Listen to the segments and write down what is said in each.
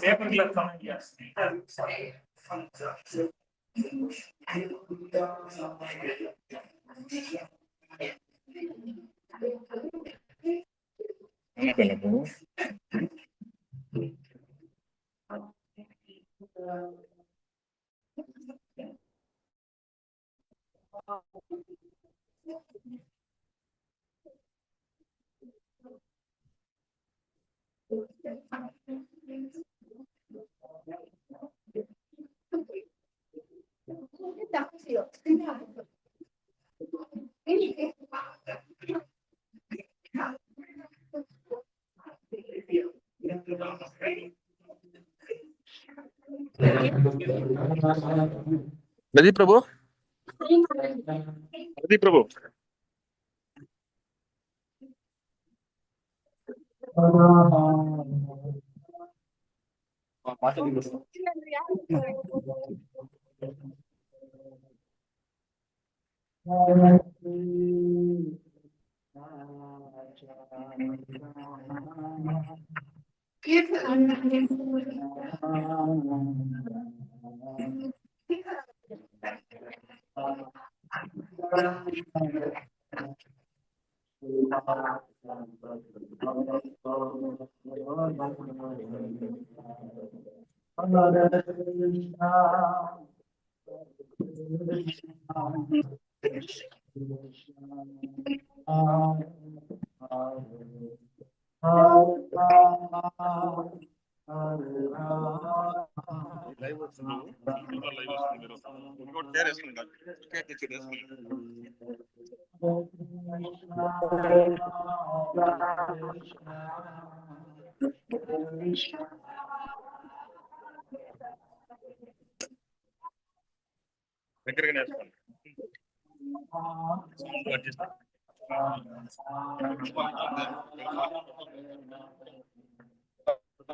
Paper glass नदी प्रभु नदी प्रभु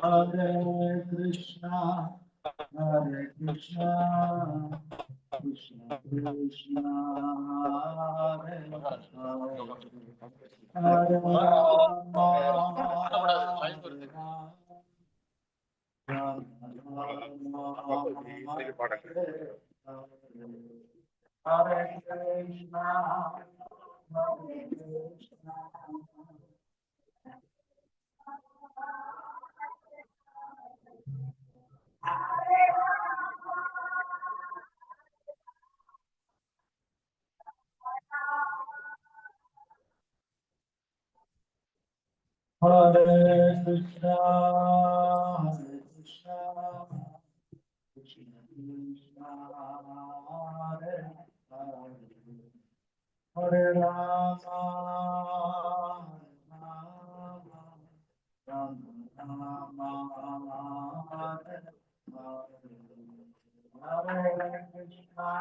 Hare Krishna, Hare Krishna, Krishna Krishna, Hare Hare, Hare Rama, Hare Rama, Rama Rama, Hare Hare, Hare Krishna, Hare Krishna. Hare Krishna, Hare Krishna, Krishna Krishna, Hare Hare, Hare Rama, Rama Rama, Hare Hare, Hare Krishna.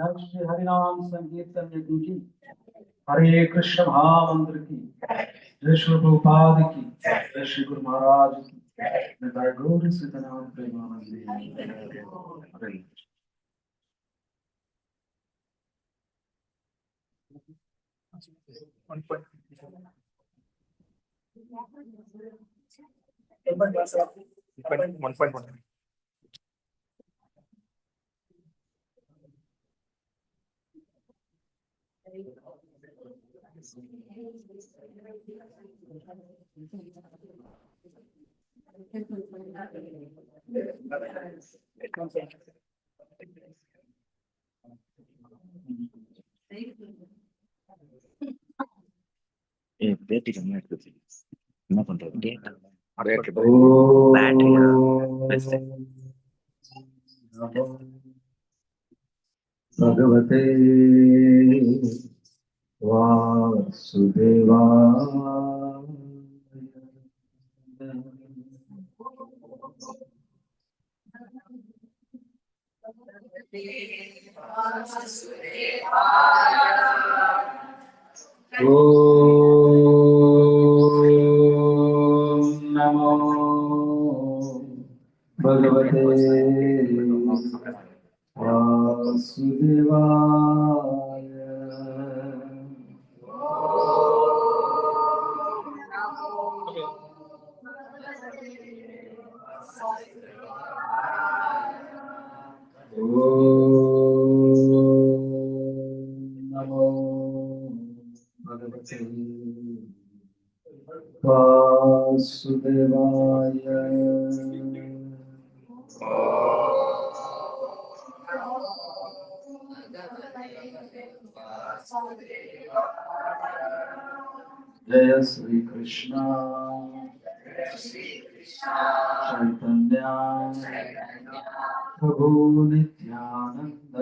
Shri हरिनाम संकीर्तन की हरे कृष्ण महामंत्र की जय श्री प्रभुपाद की जय श्री गुरु महाराज की निताय गौर सीतनाम प्रेमानंदे हरे பேட்டிக்கு என்ன இருக்குது என்ன பண்றது டேட்டா भगवते नमो भगवते वासुदेवाय नमो भगवते वासुदेवाय जय श्री कृष्ण चैतन्य प्रभु नित्यानंद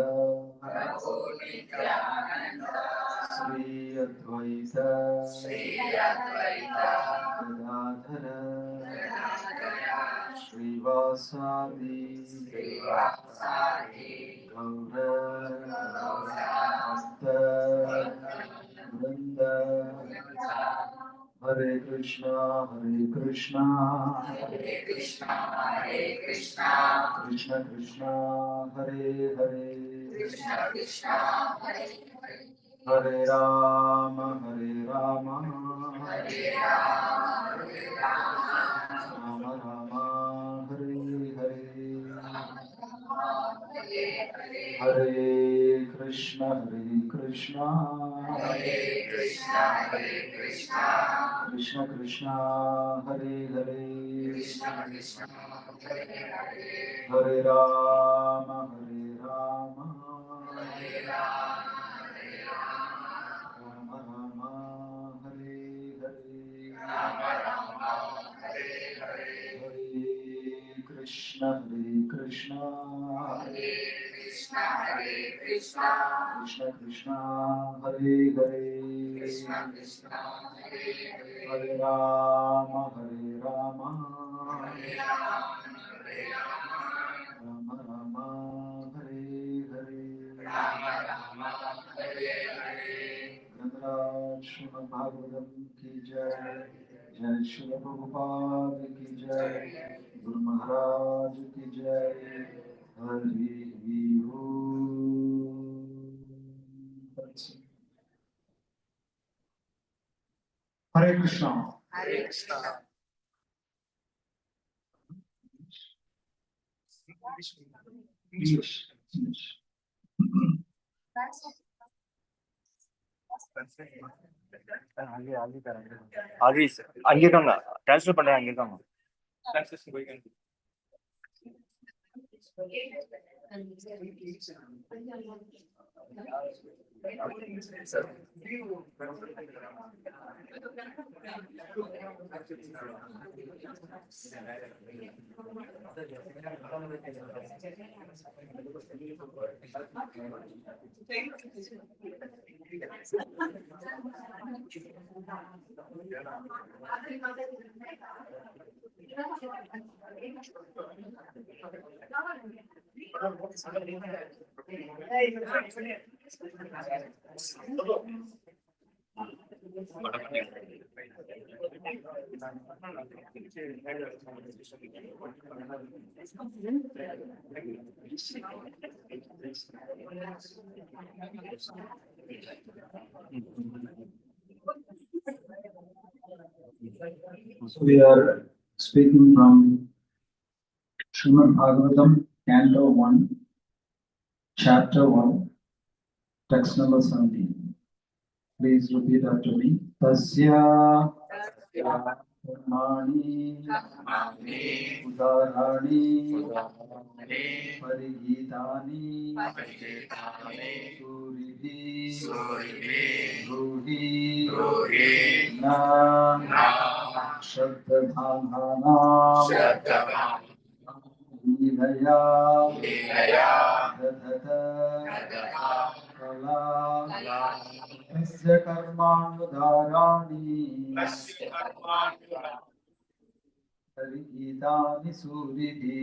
श्री अद्वैत गदाधर श्रीवासादि गौर भक्त वृंद हरे Krishna Krishna Krishna Hare Hare Hare Ram Ram Ram Hare Hare Hare Krishna Krishna Krishna Hare Hare Hare Ram Ram Ram Hare Hare Hare Krishna Krishna Krishna Hare Hare Hare Rama Rama Rama Hare Hare Granaraj Srimad Bhagavatam ki jai, Jai Srila Prabhupada ki jai, Guru Maharaj ki jai, Hari Om. Hare Krishna. Hare Krishna. English. Already அங்க இருக்காங்க, transfer பண்ண அங்க இருக்காங்க. So we are speaking from Srimad Bhagavatam, Canto 1, Chapter 1, text number 17. Please repeat after me. Tasya Karmani Udarani Parigitani Surihi Ruhi Na Shraddhadhanana Leelaya Dadhata Kala Tasya Karmanudharani Parigitani Surihi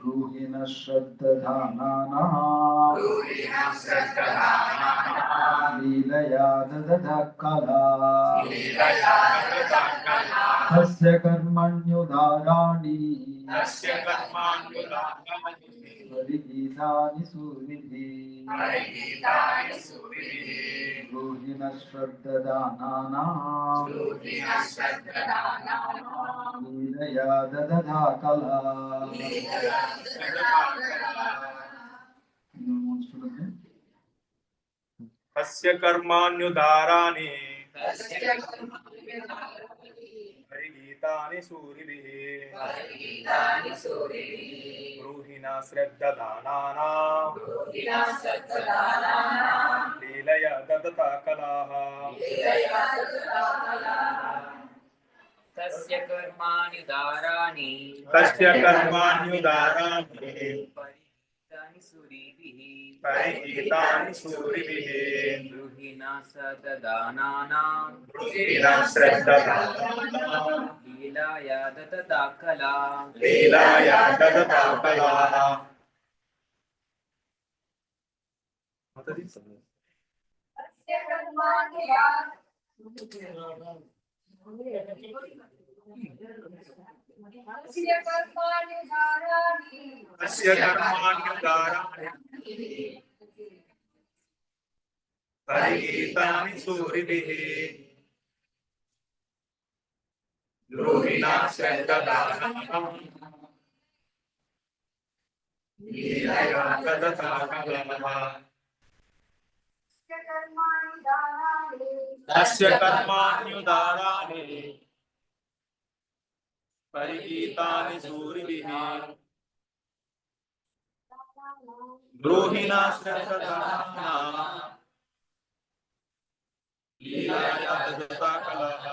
Ruhina Shraddhadhanana Leelaya Dadhata Kala Tasya Karmanyudharani Parigitani Surihi Ruhina Shraddhadhanana Leelaya Dadhata Kala. Anyone wants to look at? तस्य कर्माण्युदाराणि परिगीतानि सूरिभिः ब्रूहिणा श्रद्धदानानां लीलया ददता कलाः तस्य कर्माणि परिगीतानि सूरिभिः ब्रूहिणा श्रद्धदानानां लीलया ददता कला तस्य कर्माण्युदाराणि परिगीतानि सूरिभिः ब्रूहिणा श्रद्धदानानां लीलया ददता कलाः तस्य कर्माण्युदाराणि परिगीतानि सूरिभिः ब्रूहिणा श्रद्धदानानां लीलया ददता कलाः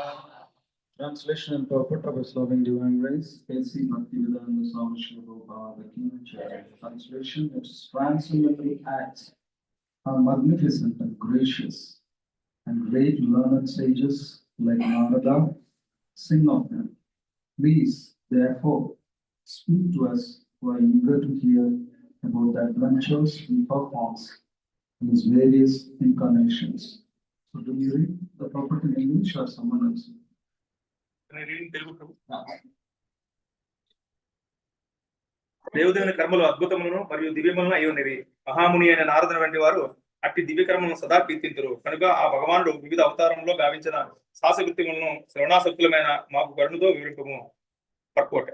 Translation and purport of His loving divine grace. A.C. Bhaktivedanta Swami Srila Prabhupada Ki Jai. Translation: Its transcendental acts are magnificent and gracious, and great learned sages like Narada sing of them. Please, therefore, speak to us who are eager to hear about the adventures He performs in His various incarnations. So, do you read the purport in English or someone else? దేవదేవుని కర్మలు అద్భుతములను మరియు దివ్యములను అయి ఉన్నవి. మహాముని అయిన నారదుని వంటి వారు అట్టి దివ్య కర్మలను సదా కీర్తింతురు. కనుక ఆ భగవానుడు వివిధ అవతారంలో గావించిన సాహసకృత్యములను శ్రవణాసక్తులమైన మాకు కరుణతో వివరింపము. పర్కోట.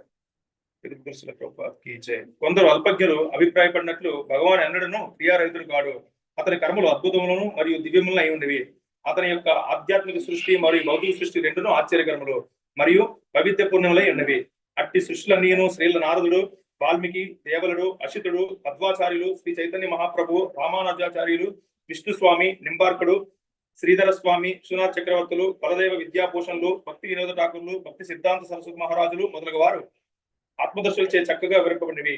కొందరు అల్పజ్ఞులు అభిప్రాయపడినట్లు భగవాన్ ఎన్నడను క్రియారహితుడు కాడు. అతని కర్మలు అద్భుతములను మరియు దివ్యములను అయి ఉన్నవి. అతని యొక్క ఆధ్యాత్మిక సృష్టి మరియు భౌతిక సృష్టి రెండును ఆశ్చర్యకరములు మరియు వైవిధ్యపూర్ణములై ఉన్నవి. అట్టి సృష్టిలన్నీను శ్రీల నారదుడు, వాల్మీకి, దేవలుడు, అశితుడు, మధ్వాచార్యులు, శ్రీ చైతన్య మహాప్రభు, రామానుజాచార్యులు, విష్ణుస్వామి, నింబార్కుడు, శ్రీధర స్వామి, విశ్వనాథ్ చక్రవర్తులు, బలదేవ విద్యాభూషణులు, భక్తి వినోద ఠాకూర్లు, భక్తి సిద్ధాంత సరస్వతి మహారాజులు మొదలగు వారు ఆత్మదర్శులచే చక్కగా వివరింపబడినవి.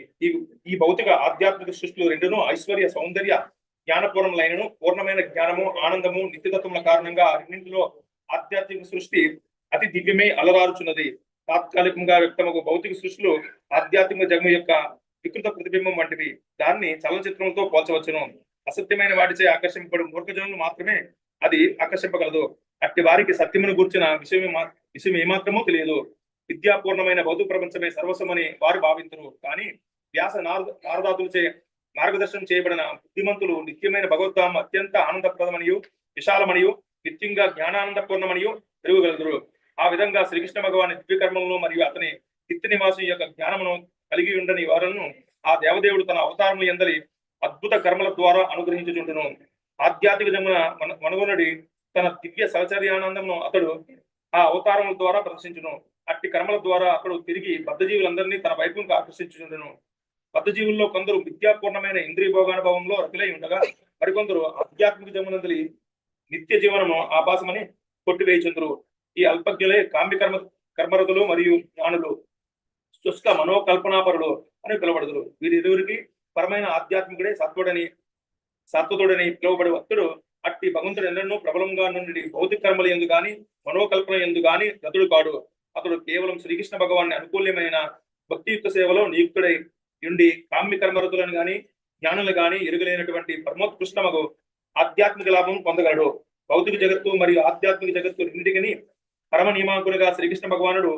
ఈ భౌతిక ఆధ్యాత్మిక సృష్టిలు రెండును ఐశ్వర్య, సౌందర్య, జ్ఞానపూర్ణములైనను పూర్ణమైన జ్ఞానము, ఆనందము, నిత్యతత్వముల కారణంగా రెండింటిలో ఆధ్యాత్మిక సృష్టి అతి దివ్యమే అలరారుచున్నది. తాత్కాలికంగా వ్యక్తమగు భౌతిక సృష్టిలు ఆధ్యాత్మిక జగము యొక్క వికృత ప్రతిబింబం వంటివి. దాన్ని చలనచిత్రంతో పోల్చవచ్చును. అసత్యమైన వాటిచే ఆకర్షింపబడు మూర్ఖజనులు మాత్రమే అది ఆకర్షింపగలదు. అట్టి వారికి సత్యమును గూర్చిన విషయం ఏమాత్రమూ తెలియదు. విద్యాపూర్ణమైన భౌతిక ప్రపంచమే సర్వస్వమని వారు భావించరు. కానీ వ్యాస నారదాదులచే మార్గదర్శనం చేయబడిన బుద్ధిమంతులు నిత్యమైన భగవద్ధామ అత్యంత ఆనందప్రదమనియు, విశాలమనియు, నిత్యంగా జ్ఞానానందపూర్ణమనియు పెరుగుగలరు. ఆ విధంగా శ్రీకృష్ణ భగవాని దివ్యకర్మలను మరియు అతని నిత్య నివాసం యొక్క జ్ఞానమును కలిగి ఉండని వారును ఆ దేవదేవుడు తన అవతారములు ఎందలి అద్భుత కర్మల ద్వారా అనుగ్రహించుచుండును. ఆధ్యాత్మిక జమున మనుగొనుడి తన దివ్య సహచర్యానందమును అతడు ఆ అవతారముల ద్వారా ప్రదర్శించును. అట్టి కర్మల ద్వారా అతడు తిరిగి బద్ధజీవులందరినీ తన వైపుకు ఆకర్షించుచుండును. బద్ధజీవుల్లో కొందరు విద్యాపూర్ణమైన ఇంద్రియ భోగానుభవంలో రతులై ఉండగా, మరికొందరు ఆధ్యాత్మిక జమునందలి నిత్య జీవనము ఆభాసమని కొట్టివేయుచుందురు. ఈ అల్పజ్ఞులే కర్మరతులు మరియు జ్ఞానులు, శుష్క మనోకల్పనాపరులు అని పిలువబడుదురు. వీరిరువురికి పరమైన ఆధ్యాత్మికుడే సత్వతుడని పిలువబడి వత్తుడు అట్టి భగవంతుడు ఎన్నెన్నో ప్రబలంగా నుండి భౌతిక కర్మలు ఎందు గాని మనోకల్పన ఎందు గాని గతుడు కాడు. అతడు కేవలం శ్రీకృష్ణ భగవాన్ని అనుకూల్యమైన భక్తియుక్త సేవలో నియుక్తుడై ఉండి కామ్య కర్మరతులను గాని జ్ఞానులు గాని ఎరుగలేనటువంటి పరమోత్కృష్టమగు ఆధ్యాత్మిక లాభం పొందగలడు. భౌతిక జగత్తు మరియు ఆధ్యాత్మిక జగత్తు రెండింటికి పరమ నియమాంకునిగా శ్రీకృష్ణ భగవానుడు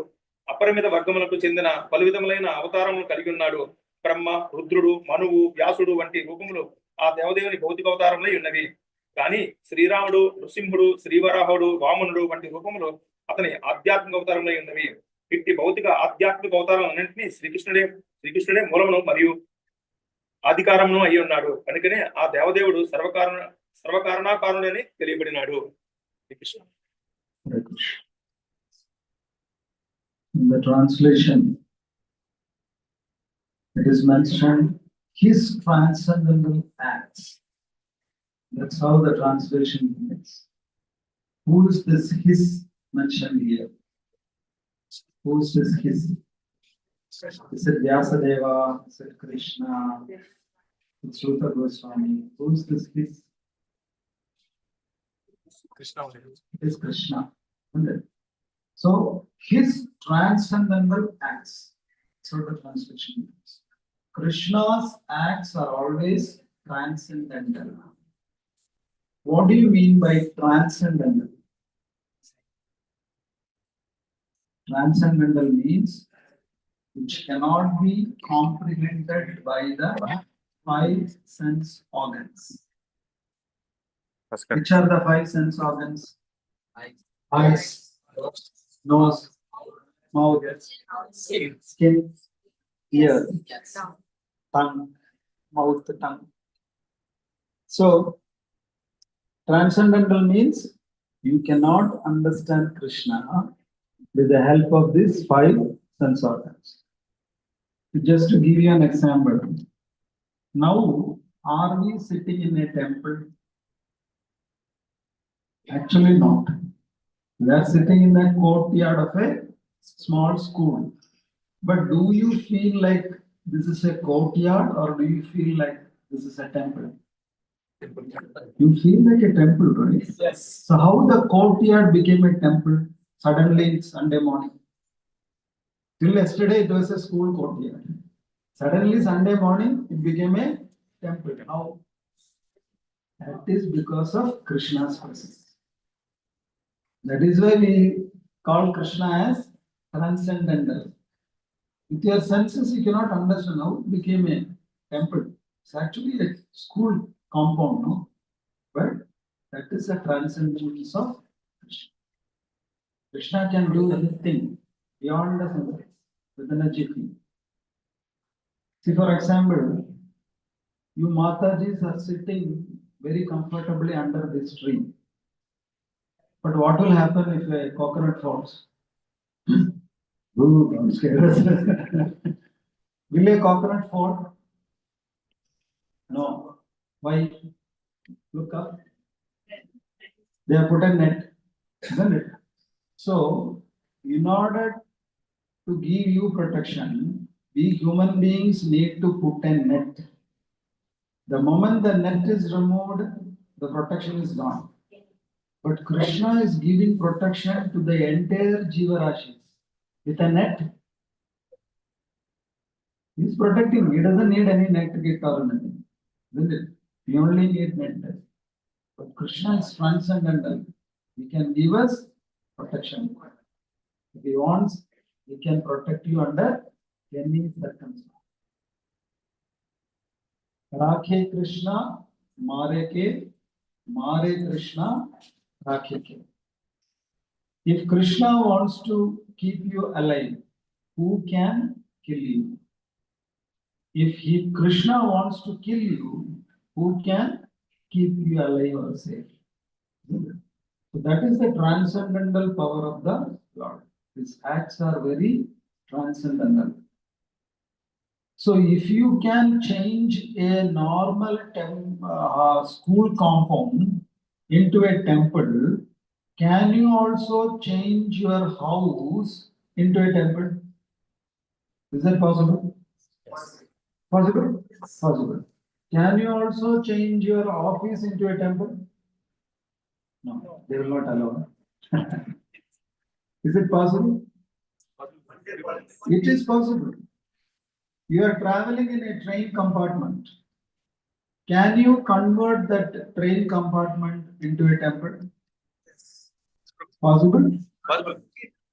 అపరిమిత వర్గములకు చెందిన పలు విధములైన అవతారములు కలిగి ఉన్నాడు. బ్రహ్మ, రుద్రుడు, మనువు, వ్యాసుడు వంటి రూపములు ఆ దేవదేవుని భౌతిక అవతారములై ఉన్నవి. కానీ శ్రీరాముడు, నృసింహుడు, శ్రీవరాహుడు, వామనుడు వంటి రూపములు అతని ఆధ్యాత్మిక అవతారములై ఉన్నవి. ఇట్టి భౌతిక ఆధ్యాత్మిక అవతారాలన్నింటినీ శ్రీకృష్ణుడే మూలమును మరియు అధికారమును అయి ఉన్నాడు. కనుకనే ఆ దేవదేవుడు సర్వకారణాకారుడని తెలియబడినాడు. Srikrishna. In the translation, it is mentioned his transcendental acts. That's how the translation is. Who is this his mentioned here? Who is this his? Is it Vyasadeva? Is it Krishna? Is it Sutta Goswami? Who is this his? Krishna. It is Krishna. So his transcendental acts. So the translation is. Krishna's acts are always transcendental. What do you mean by transcendental? Transcendental means which cannot be comprehended by the five sense organs. Which are the five sense organs? Eyes, nose, mouth, skin, ear, tongue, mouth, tongue. So, transcendental means you cannot understand Krishna with the help of these five sense organs. Just to give you an example, now are we sitting in a temple? Actually not. We are sitting in the courtyard of a small school. But do you feel like this is a courtyard or do you feel like this is a temple? You feel like a temple, right? Yes. So how the courtyard became a temple suddenly Sunday morning? Till yesterday it was a school courtyard. Suddenly Sunday morning it became a temple. How? That is because of Krishna's presence. That is why we call Krishna as transcendental. With your senses, you cannot understand how it became a temple. It's actually a school compound, no? But that is a transcendence of Krishna. Krishna can do anything beyond the senses with energy. See, for example, you Matajis are sitting very comfortably under this tree. But what will happen if a coconut falls? Ooh, I'm scared. Will a coconut fall? No. Why? Look up. They have put a net, isn't it? So, in order to give you protection, we human beings need to put a net. The moment the net is removed, the protection is gone. But Krishna is giving protection to the entire Jiva with a net. He's protecting. He doesn't need any net to get or anything. Isn't it? We only need net. But Krishna is transcendental. He can give us protection. If he wants, he can protect you under any circumstance. Rakhe Krishna, Mare Krishna, Rakhe ke. If Krishna wants to keep you alive, who can kill you? If Krishna wants to kill you, who can keep you alive or safe? So that is the transcendental power of the Lord. His acts are very transcendental. So if you can change a normal school compound into a temple, can you also change your house into a temple? Is that possible? Yes. Possible? Possible. Can you also change your office into a temple? No, they will not allow. Is it possible? It is possible. You are traveling in a train compartment. Can you convert that train compartment into a temple? Possible?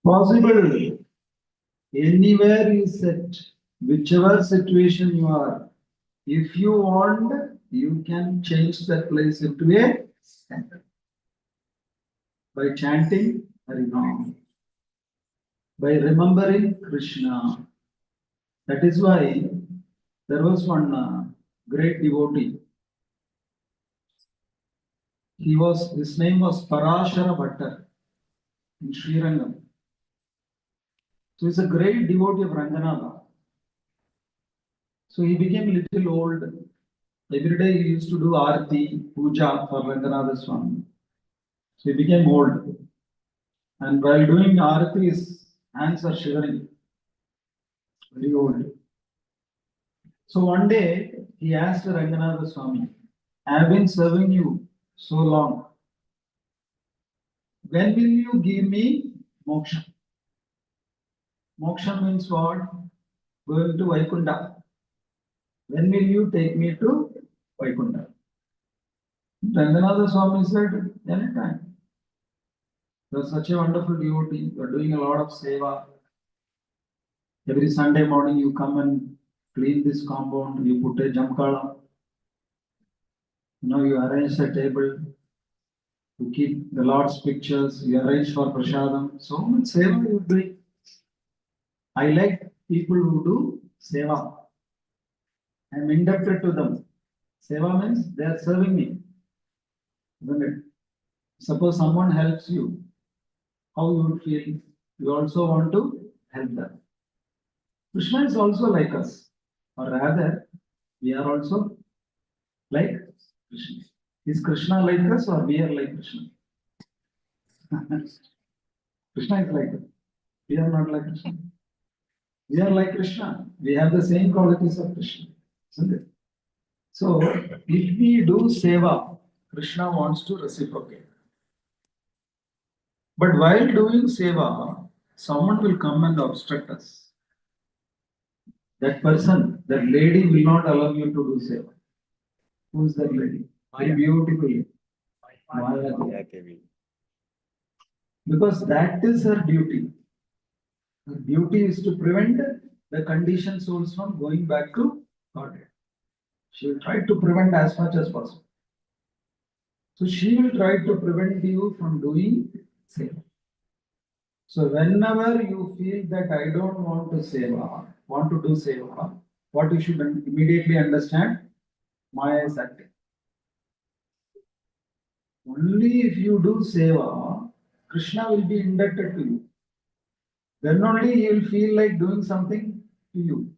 Possible. Anywhere you sit, whichever situation you are, if you want, you can change that place into a temple. By chanting Harinam, by remembering Krishna. That is why there was one great devotee. His name was Parashara Bhattar in Sri Rangam. So he's a great devotee of Ranganatha. So he became a little old. Every day he used to do Arati, Puja for Ranganatha Swami. So he became old. And while doing Arati, his hands are shivering. Very old. So one day he asked Ranganatha Swami, I have been serving you so long. When will you give me moksha? Moksha means what? Going to Vaikunta. When will you take me to Vaikunta? Ranganatha Swami said, anytime. You are such a wonderful devotee. You are doing a lot of seva. Every Sunday morning you come and clean this compound. You put a jamkala. You arrange a table to keep the Lord's pictures. You arrange for prasadam. So much seva you are doing. I like people who do seva. I am indebted to them. Seva means they are serving me. Isn't it? Suppose someone helps you, how you would feel? You also want to help them. Krishna is also like us, or rather, we are also like Krishna. Is Krishna like us, or we are like Krishna? Krishna is like that. We are not like Krishna. We are like Krishna. We have the same qualities of Krishna. Isn't it? So, if we do seva, Krishna wants to reciprocate. But while doing seva, someone will come and obstruct us. That person, that lady will not allow you to do seva. Who is that lady? Very beautiful. Maya. Yeah, Kevin. Because that is her duty. Her duty is to prevent the conditioned souls from going back to Godhead. She will try to prevent as much as possible. So she will try to prevent you from doing seva. So whenever you feel that I don't want to do seva, what you should immediately understand, Maya is acting. Only if you do seva, Krishna will be indebted to you. Then only he will feel like doing something to you.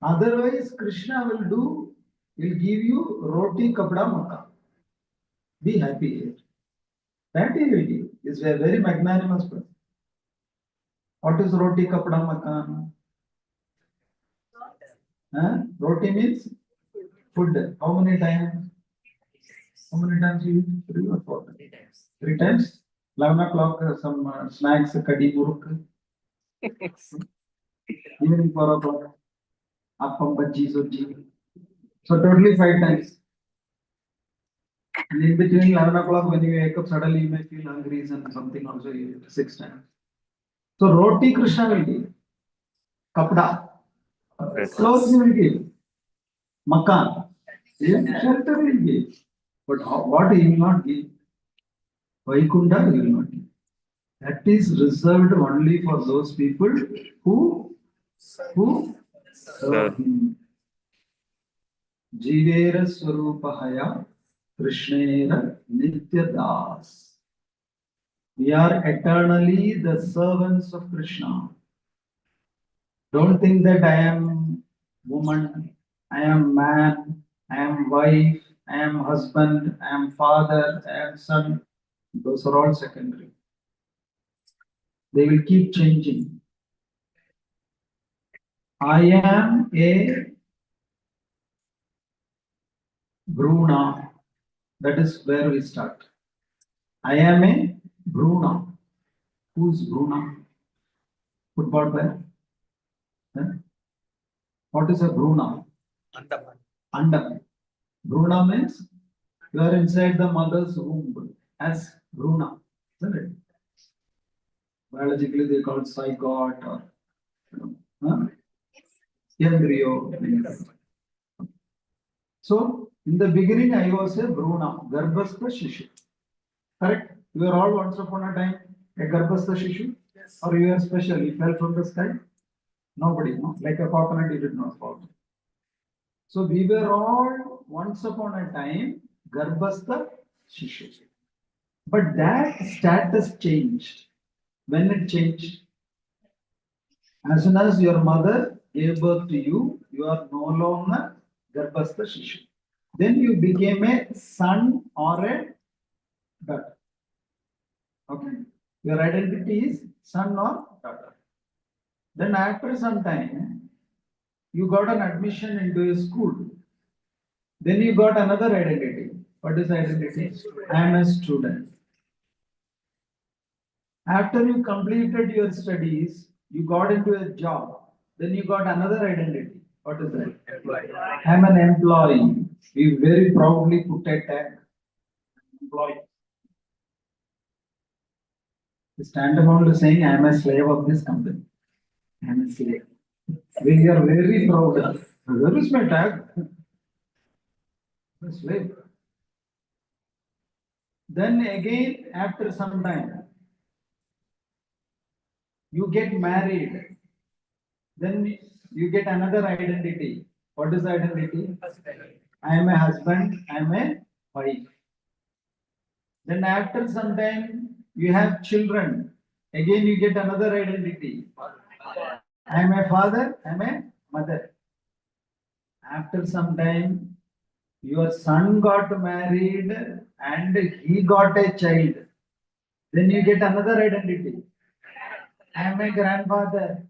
Otherwise, Krishna will give you roti kapda makka. Be happy here. That he will give. Is a very magnanimous person. What is roti kapda makan? Roti means food. How many times? How many times you eat? 3 or 4 times? 3 times? 11 o'clock, some snacks, kadi muruk. Evening 4 o'clock, appam, bhaji, soji. So totally 5 times. And in between 11 o'clock, when you wake up, suddenly you may feel hungry and something also you eat 6 times. So roti Krishna will give. Kapda. Clothes he will give. Makan. Shelter will give. But what he will not give? Vaikunta he will not give. That is reserved only for those people who serve him. Jivera Swarupahaya Krishnera Nitya Das. We are eternally the servants of Krishna. Don't think that I am woman, I am man, I am wife, I am husband, I am father, I am son. Those are all secondary. They will keep changing. I am a Bruna. That is where we start. I am a Bruna. Who is Bruna? Football player. What is a Bruna? Andam. Bruna means you are inside the mother's womb as Bruna, isn't it? Biologically, they call it zygote or embryo. So, in the beginning, I was a Bruna, Garbhastha Shishu. Correct? You are all once upon a time a Garbhastha Shishu? Yes. Or you are special, you fell from the sky? Nobody, no? Like a coconut, you did not fall. So, we were all once upon a time Garbhastha Shishu. But that status changed. When it changed? As soon as your mother gave birth to you, you are no longer Garbhastha Shishu. Then you became a son or a daughter. Okay? Your identity is son or daughter. Then after some time, you got an admission into a school. Then you got another identity. What is identity? I am a student. After you completed your studies, you got into a job. Then you got another identity. What is that? Employee. I am an employee. We very proudly put a tag. Employee. It's tantamount to saying I am a slave of this company. I am a slave. We are very proud. Where is my tag? A slave. Then again, after some time, you get married. Then you get another identity. What is the identity? I am a husband, I am a wife. Then after some time, you have children. Again, you get another identity. I am a father, I am a mother. After some time, your son got married and he got a child. Then you get another identity. I am a grandfather.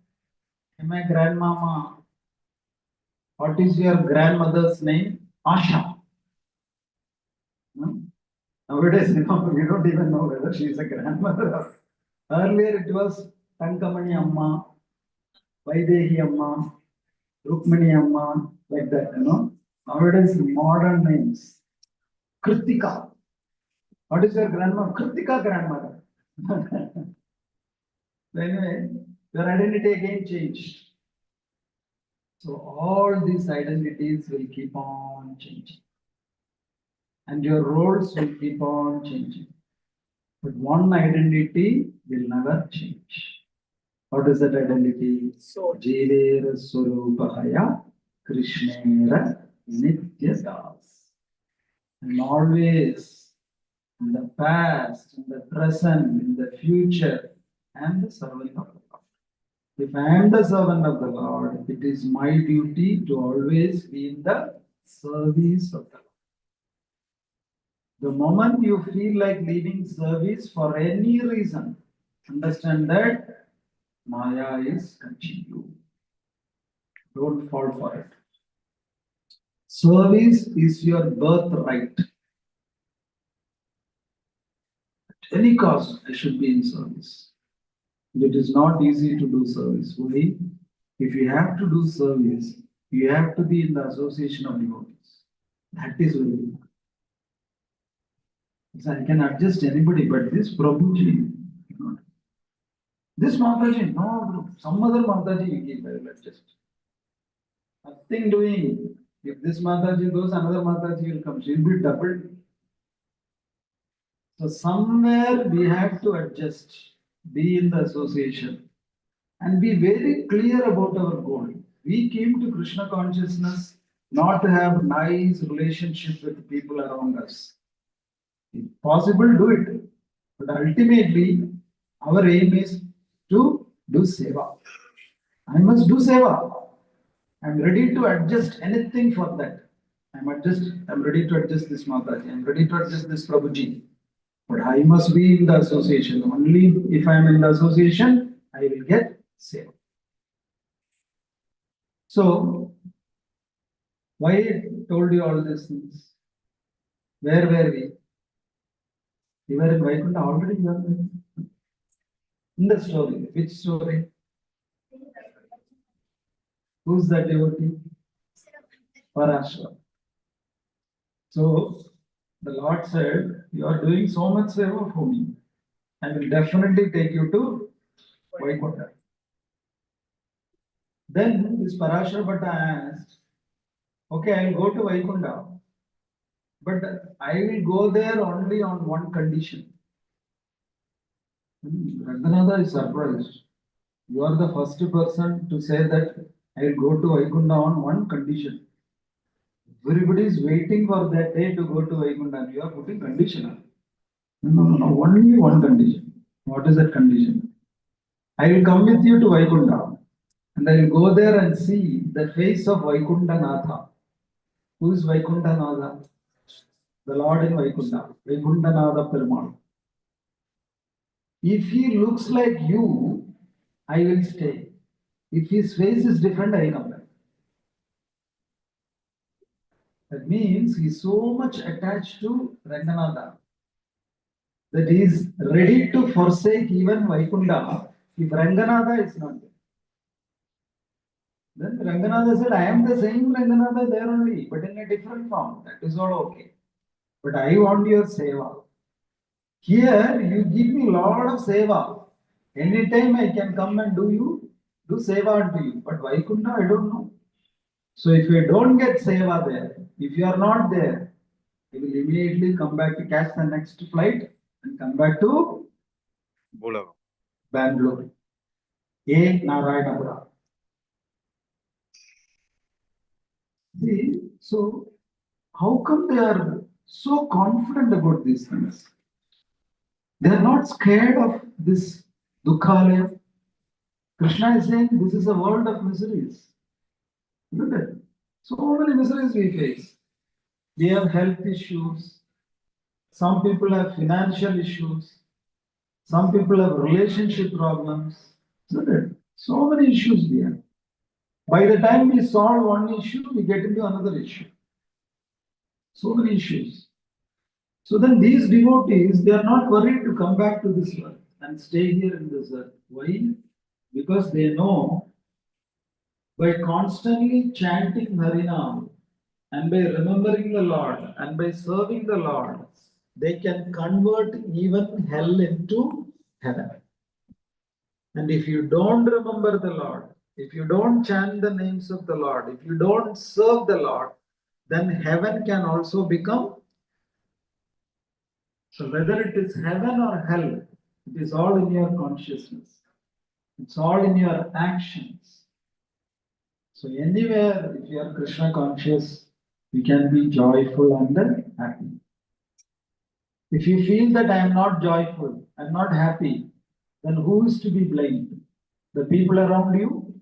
I am a grandmama. What is your grandmother's name? Asha. Hmm? Nowadays, we don't even know whether she is a grandmother. Earlier, it was Tankamani Amma, Vaidehi Amma, Rukmini Amma, like that, Nowadays, modern names. Kritika. What is your grandma? Kritika grandmother. Anyway, your identity again changed. So all these identities will keep on changing. And your roles will keep on changing. But one identity will never change. What is that identity? So Jivera Surupahaya Krishnera Nityadas. And always in the past, in the present, in the future, I am the servant of the Lord. If I am the servant of the Lord, it is my duty to always be in the service of the Lord. The moment you feel like leaving service for any reason, understand that Maya is continued. Don't fall for it. Service is your birthright. At any cost, I should be in service. It is not easy to do service. Why? If you have to do service, you have to be in the association of devotees. That is very important. So I can adjust anybody, but this Prabhuji, this Mataji, no, some other Mataji you keep, I will adjust. Nothing doing. If this Mataji goes, another Mataji will come. She will be doubled. So somewhere we have to adjust, be in the association, and be very clear about our goal. We came to Krishna consciousness not to have nice relationship with people around us. If possible, do it. But ultimately, our aim is to do seva. I must do seva. I'm ready to adjust anything for that. I'm ready to adjust this Mataji. I'm ready to adjust this Prabhuji. But I must be in the association. Only if I am in the association, I will get seva. So, why I told you all these things? Where were we? We were in Vaikuntha already. In the story. Which story? Who's that devotee? Parashara. So, the Lord said, you are doing so much seva for me. I will definitely take you to Vaikuntha. Then this Parashara Bhatta asked, okay, I will go to Vaikuntha, but I will go there only on one condition. Ranganatha is surprised. You are the first person to say that I will go to Vaikuntha on one condition. Everybody is waiting for that day to go to Vaikuntha. You are putting conditional. No, only one condition. What is that condition? I will come with you to Vaikuntha and I will go there and see the face of Vaikuntha Natha. Who is Vaikuntha Natha? The Lord in Vaikuntha. Vaikuntha Natha Perumal. If he looks like you, I will stay. If his face is different, I will come back. That means he is so much attached to Ranganatha that he is ready to forsake even Vaikuntha if Ranganatha is not there. Then Ranganatha said, I am the same Ranganatha there only, but in a different form. That is all okay. But I want your seva. Here you give me lot of seva. Anytime I can come and do seva unto you. But Vaikuntha, I don't know. So if you don't get seva there, if you are not there, you will immediately come back to catch the next flight and come back to Bangalore. A. Narayanapura. See, so how come they are so confident about these things? They are not scared of this Dukhalaya. Krishna is saying this is a world of miseries. Look at it. So many miseries we face. We have health issues. Some people have financial issues. Some people have relationship problems. Isn't it? So many issues we have. By the time we solve one issue, we get into another issue. So many issues. So then these devotees, they are not worried to come back to this earth and stay here in this earth. Why? Because they know by constantly chanting Harinam and by remembering the Lord and by serving the Lord, they can convert even hell into heaven. And if you don't remember the Lord, if you don't chant the names of the Lord, if you don't serve the Lord, then heaven can also become. So whether it is heaven or hell, it is all in your consciousness. It's all in your actions. So anywhere, if you are Krishna conscious, you can be joyful and happy. If you feel that I am not joyful, I am not happy, then who is to be blamed? The people around you?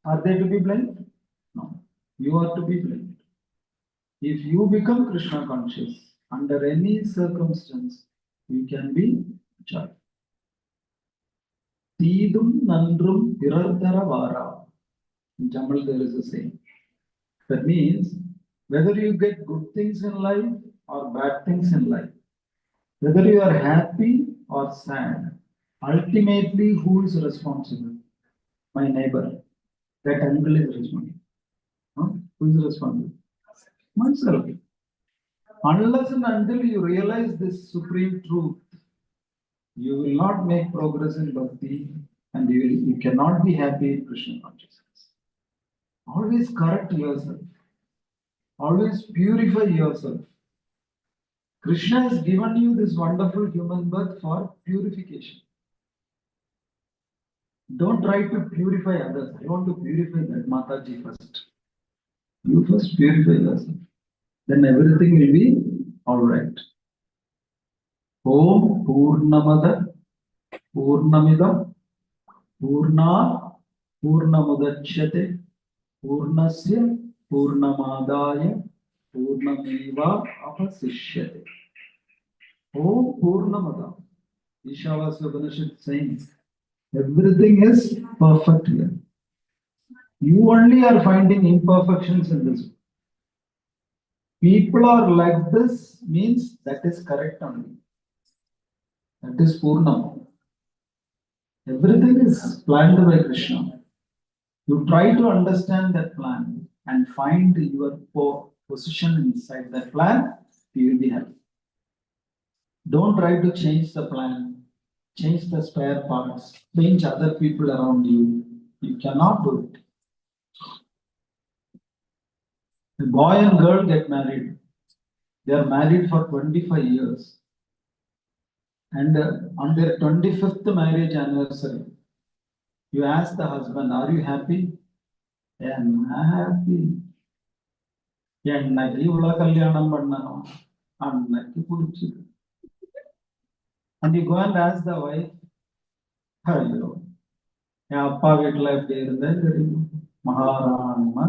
Are they to be blamed? No. You are to be blamed. If you become Krishna conscious, under any circumstance, you can be joyful. Teedum nandrum pirardara vara. In Tamil there is a saying. That means whether you get good things in life or bad things in life, whether you are happy or sad, ultimately who is responsible? My neighbor. That uncle is responsible. Huh? Who is responsible? Myself. Unless and until you realize this supreme truth, you will not make progress in bhakti and you cannot be happy in Krishna consciousness. Always correct yourself. Always purify yourself. Krishna has given you this wonderful human birth for purification. Don't try to purify others. I want to purify that Mataji first. You first purify yourself. Then everything will be alright. Om Purnamada Purnamida Purna Purnamudachyate Purnasya Purnamadaya Purnameva Avasishyate. Om Purnamada. Ishavasya Upanishad saying everything is perfect here. You only are finding imperfections in this. People are like this means that is correct only. That is Purnam. Everything is planned by Krishna. You try to understand that plan and find your position inside that plan, you will be happy. Don't try to change the plan, change the spare parts, change other people around you. You cannot do it. A boy and girl get married. They are married for 25 years. And on their 25th marriage anniversary, you ask the husband, are you happy? Yeah, I'm happy. And you go and ask the wife, hello. Appa வீட்டுல எப்படி இருந்தேன் தெரியும் மகாராணிமா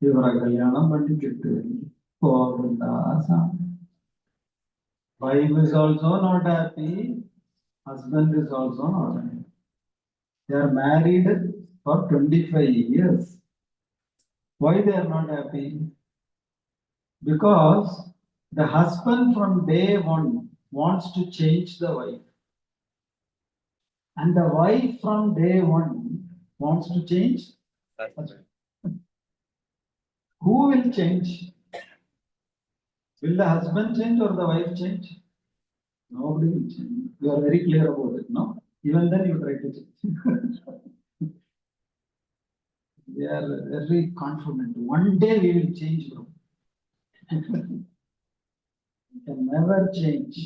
இவரை கல்யாணம் பண்ணிக்கிட்டு போகுண்டாசம். Wife is also not happy, husband is also not happy. They are married for 25 years. Why they are not happy? Because the husband from day one wants to change the wife. And the wife from day one wants to change. Who will change? Will the husband change or the wife change? Nobody will change. You are very clear about it, no? Even then you try to change. They are very confident. One day we will change, bro. You can never change.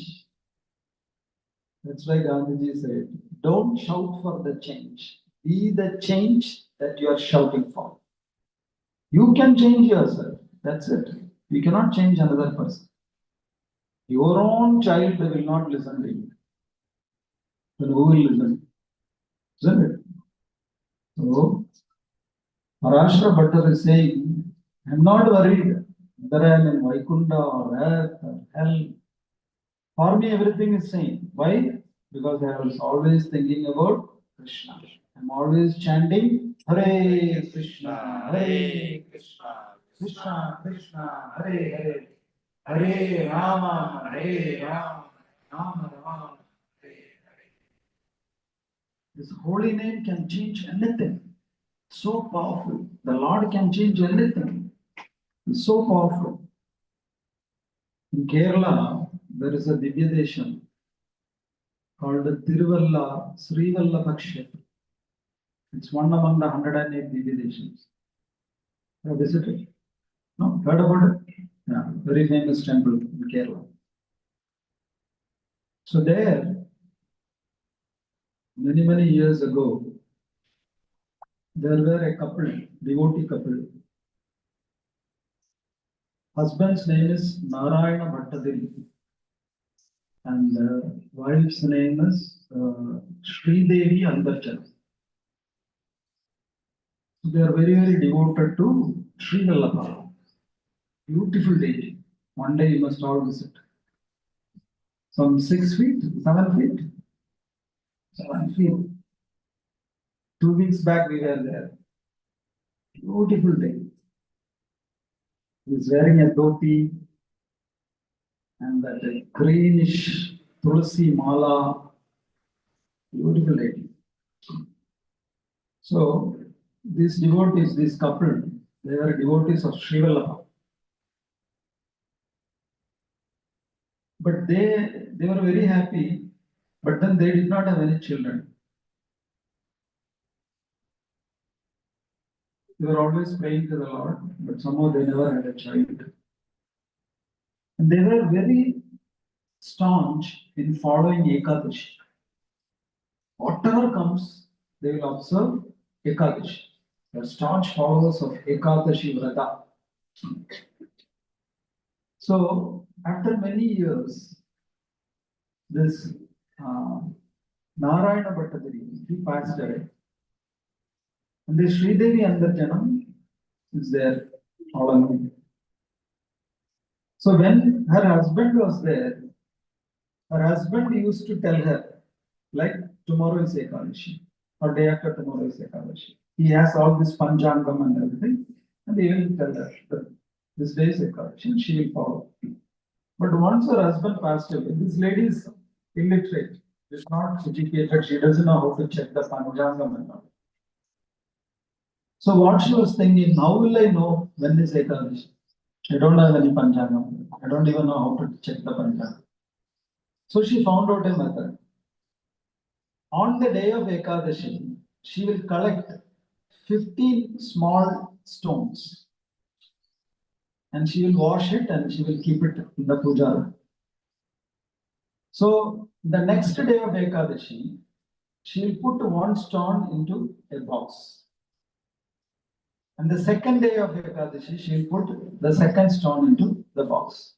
That's why Gandhiji said, don't shout for the change. Be the change that you are shouting for. You can change yourself. That's it. You cannot change another person. Your own child will not listen to you. Then who will listen? Isn't it? So, Maharashtra Bhattar is saying, I'm not worried whether I am in Vaikunta or earth or hell. For me, everything is same. Why? Because I was always thinking about Krishna. I'm always chanting Hare Krishna, Hare Krishna, Krishna, Krishna, Hare Hare, Hare Rama, Hare Rama, Rama Rama, Hare Hare. This holy name can change anything. So powerful. The Lord can change anything. It's so powerful. In Kerala, there is a Divyadesham called the Tiruvalla Srivallabha. It's one among the 108 Divyadeshams. Have you visited? No? Heard about it? Yeah, very famous temple in Kerala. So there, many years ago, there were a couple, devotee couple. Husband's name is Narayana Bhattadiri and wife's name is Sridevi Andarjana. So they are very devoted to Sri Vallabha. Beautiful deity. One day you must all visit. Some 6 feet, 7 feet, 7 feet. 2 weeks back we were there. Beautiful day. He's wearing a dhoti and that greenish tulsi mala. Beautiful lady. So these devotees, this couple, they were devotees of Sri Vallabha. But they were very happy, but then they did not have any children. They were always praying to the Lord, but somehow they never had a child. And they were very staunch in following Ekadashi. Whatever comes, they will observe Ekadashi. They are staunch followers of Ekadashi Vrata. So, after many years, this Narayana Bhattadiri, he passed away. And the Sridevi Andarjanam is there all along. So when her husband was there, her husband used to tell her, like tomorrow is Ekadashi or day after tomorrow is Ekadashi. He has all this Panchangam and everything, and he will tell her that this day is Ekadashi and she will follow. But once her husband passed away, this lady is illiterate, is not educated, she doesn't know how to check the Panchangam and all. So what she was thinking, how will I know when is Ekadashi? I don't have any Panchangam. I don't even know how to check the Panchangam. So she found out a method. On the day of Ekadashi, she will collect 15 small stones and she will wash it and she will keep it in the puja. So the next day of Ekadashi, she will put one stone into a box. And the second day of Ekadashi, she will put the second stone into the box.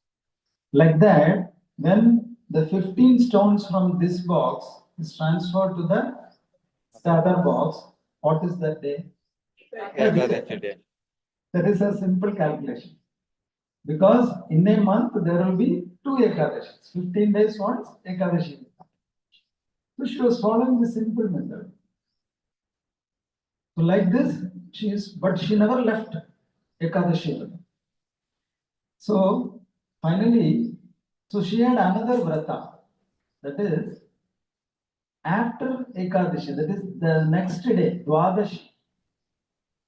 Like that, when the 15 stones from this box is transferred to the other box, what is that day? That is a simple calculation. Because in a month, there will be 2 Ekadashis. 15 days once, Ekadashi. So she was following the simple method. So like this, but she never left Ekadashi. So finally, so she had another vrata. That is, after Ekadashi, that is the next day, Dwadashi,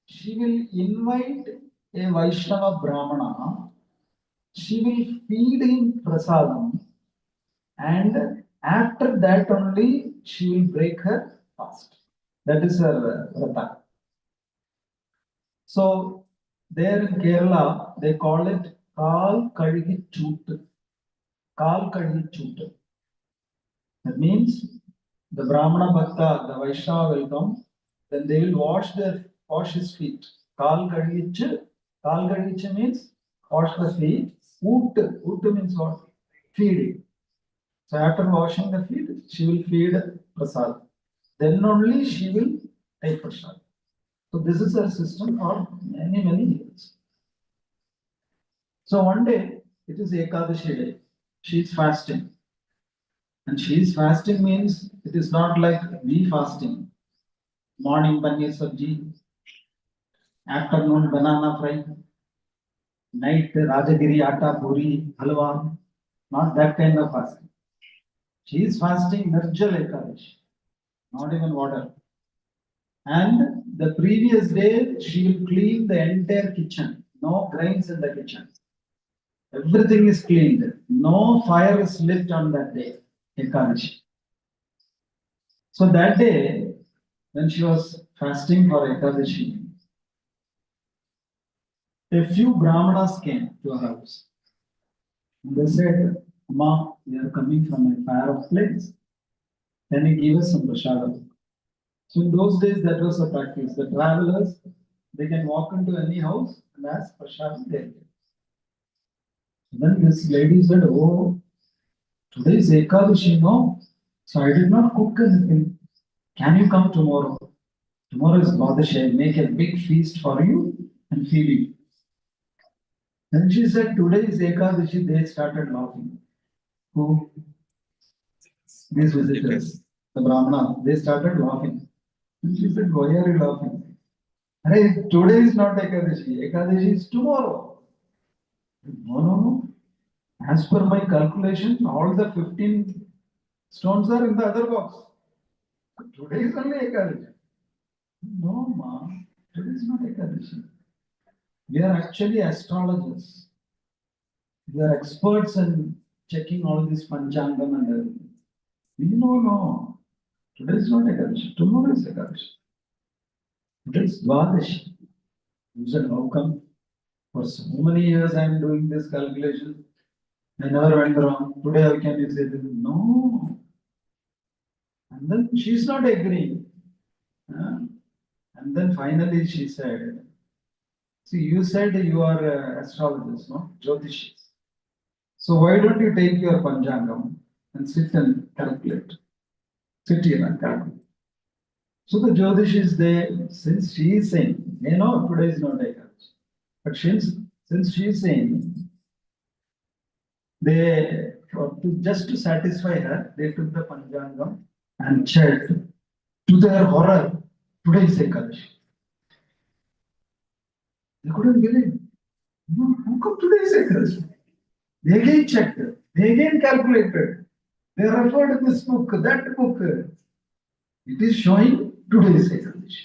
she will invite a Vaishnava Brahmana. She will feed him prasadam, and after that only she will break her fast. That is her vrata. So there in Kerala, they call it Kal Kalgi Chut. Kal Kalgi Chut. That means the Brahmana Bhakta, the Vaishnava will come, then they will wash his feet. Kal Kalgi Kal Kalgi means wash the feet. Ut means what? Feeding. So after washing the feet, she will feed prasad. Then only she will take prasad. So this is her system for many years. So one day, it is Ekadashi day. She is fasting. And she is fasting means it is not like we fasting. morning paneer sabji, afternoon banana fry, night Rajagiri atta puri halwa. Not that kind of fasting. She is fasting Nirjal Ekadashi, not even water. And the previous day she will clean the entire kitchen. No grains in the kitchen. Everything is cleaned. No fire is lit on that day, Ekadashi. So that day, when she was fasting for Ekadashi, a few Brahmanas came to her house. And they said, "Ma, we are coming from a far off place. Can you give us some prashadam?" So in those days, that was a practice. The travelers, they can walk into any house and ask prashadam there. Then this lady said, "Oh, today is Ekadashi, no? So I did not cook anything. Can you come tomorrow? Tomorrow is Dwadashi. I'll make a big feast for you and feed you." Then she said, "Today is Ekadashi." They started laughing. Who? These visitors, the Brahmana, they started laughing. And she said, "Why are you laughing?" "Hey, today is not Ekadashi. Ekadashi is tomorrow." "No, no, no. As per my calculation, all the 15 stones are in the other box. Today is only Ekadashi." "No, ma, today is not Ekadashi. We are actually astrologers. We are experts in checking all this Panchangam and everything. We know, no. Today is not Ekadashi. Tomorrow is Ekadashi. Today is Dwadashi." You said, "How come? For so many years I am doing this calculation. I never went wrong. Today how can you say this?" "No." And then she's not agreeing. And then finally she said, "See, you said you are astrologers, no? Jyotishis. So why don't you take your Panchangam and sit and calculate? Sit here and calculate." So the Jyotishis, they, since she is saying, they know today is not Ekadashi. But since she is saying, they, just to satisfy her, they took the Panchangam and checked. To their horror, today is Ekadashi. They couldn't believe. "No, how come today is Ekadashi?" They again checked. They again calculated. They referred to this book, that book. It is showing today is Ekadashi.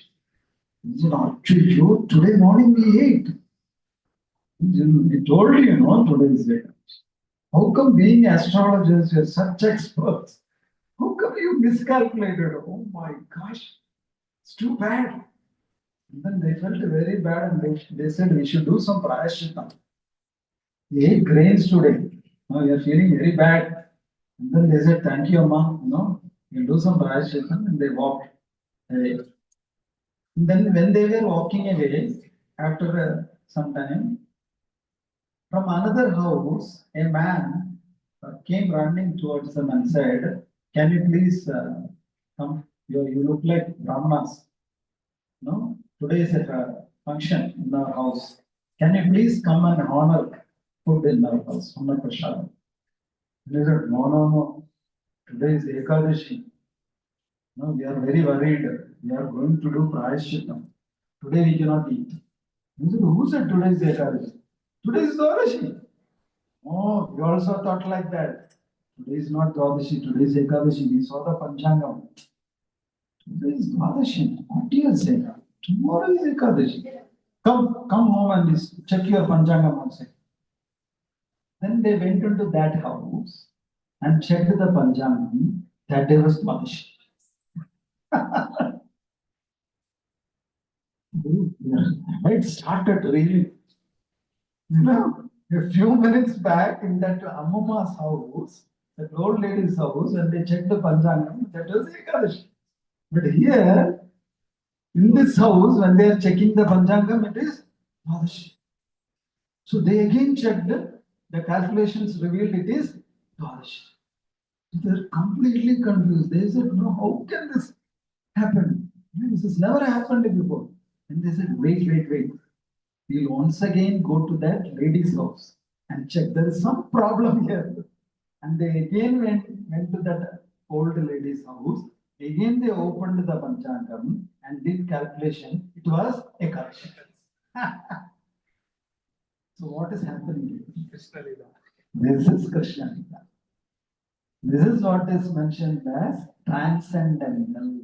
He said, "Actually, today morning we ate. We told you, today is Ekadashi. How come being astrologers, you're such experts? How come you miscalculated? Oh my gosh, it's too bad." And then they felt very bad and they said, "We should do some prayashita. We ate grains today. Now you're feeling very bad." And then they said, "Thank you, Amma. You'll do some prayashita." And they walked away. And then when they were walking away, after some time, from another house, a man came running towards them and said, "Can you please come? You look like Brahmanas. No, today is a function in our house. Can you please come and honor food in our house, honor Prashad?" They said, "No, no, no. Today is Ekadashi. No, we are very worried. We are going to do Prayashchitam. Today we cannot eat." He said, "Who said today is Ekadashi? Today is Dwadashi." "Oh, you also thought like that. Today is not Dwadashi. Today is Ekadashi. We saw the Panchangam. Today is Dwadashi. What do you say? Tomorrow is Ekadashi. Come home and check your Panchangam outside." Then they went into that house and checked the Panchangam. That day was Dwadashi. It started really. A few minutes back in that Ammama's house, that old lady's house, and they checked the Panchangam, that was Ekadashi. But here, in this house, when they are checking the Panchangam, it is Dwadashi. So they again checked, the calculations revealed it is Dwadashi. They're completely confused. They said, "No, how can this happen? This has never happened before." And they said, wait. We'll once again go to that lady's house and check. There is some problem here." And they again went to that old lady's house Again, they opened the Panchangam and did calculation. It was Ekadashi. So what is happening here? This is Krishna Lila. This is what is mentioned as transcendental.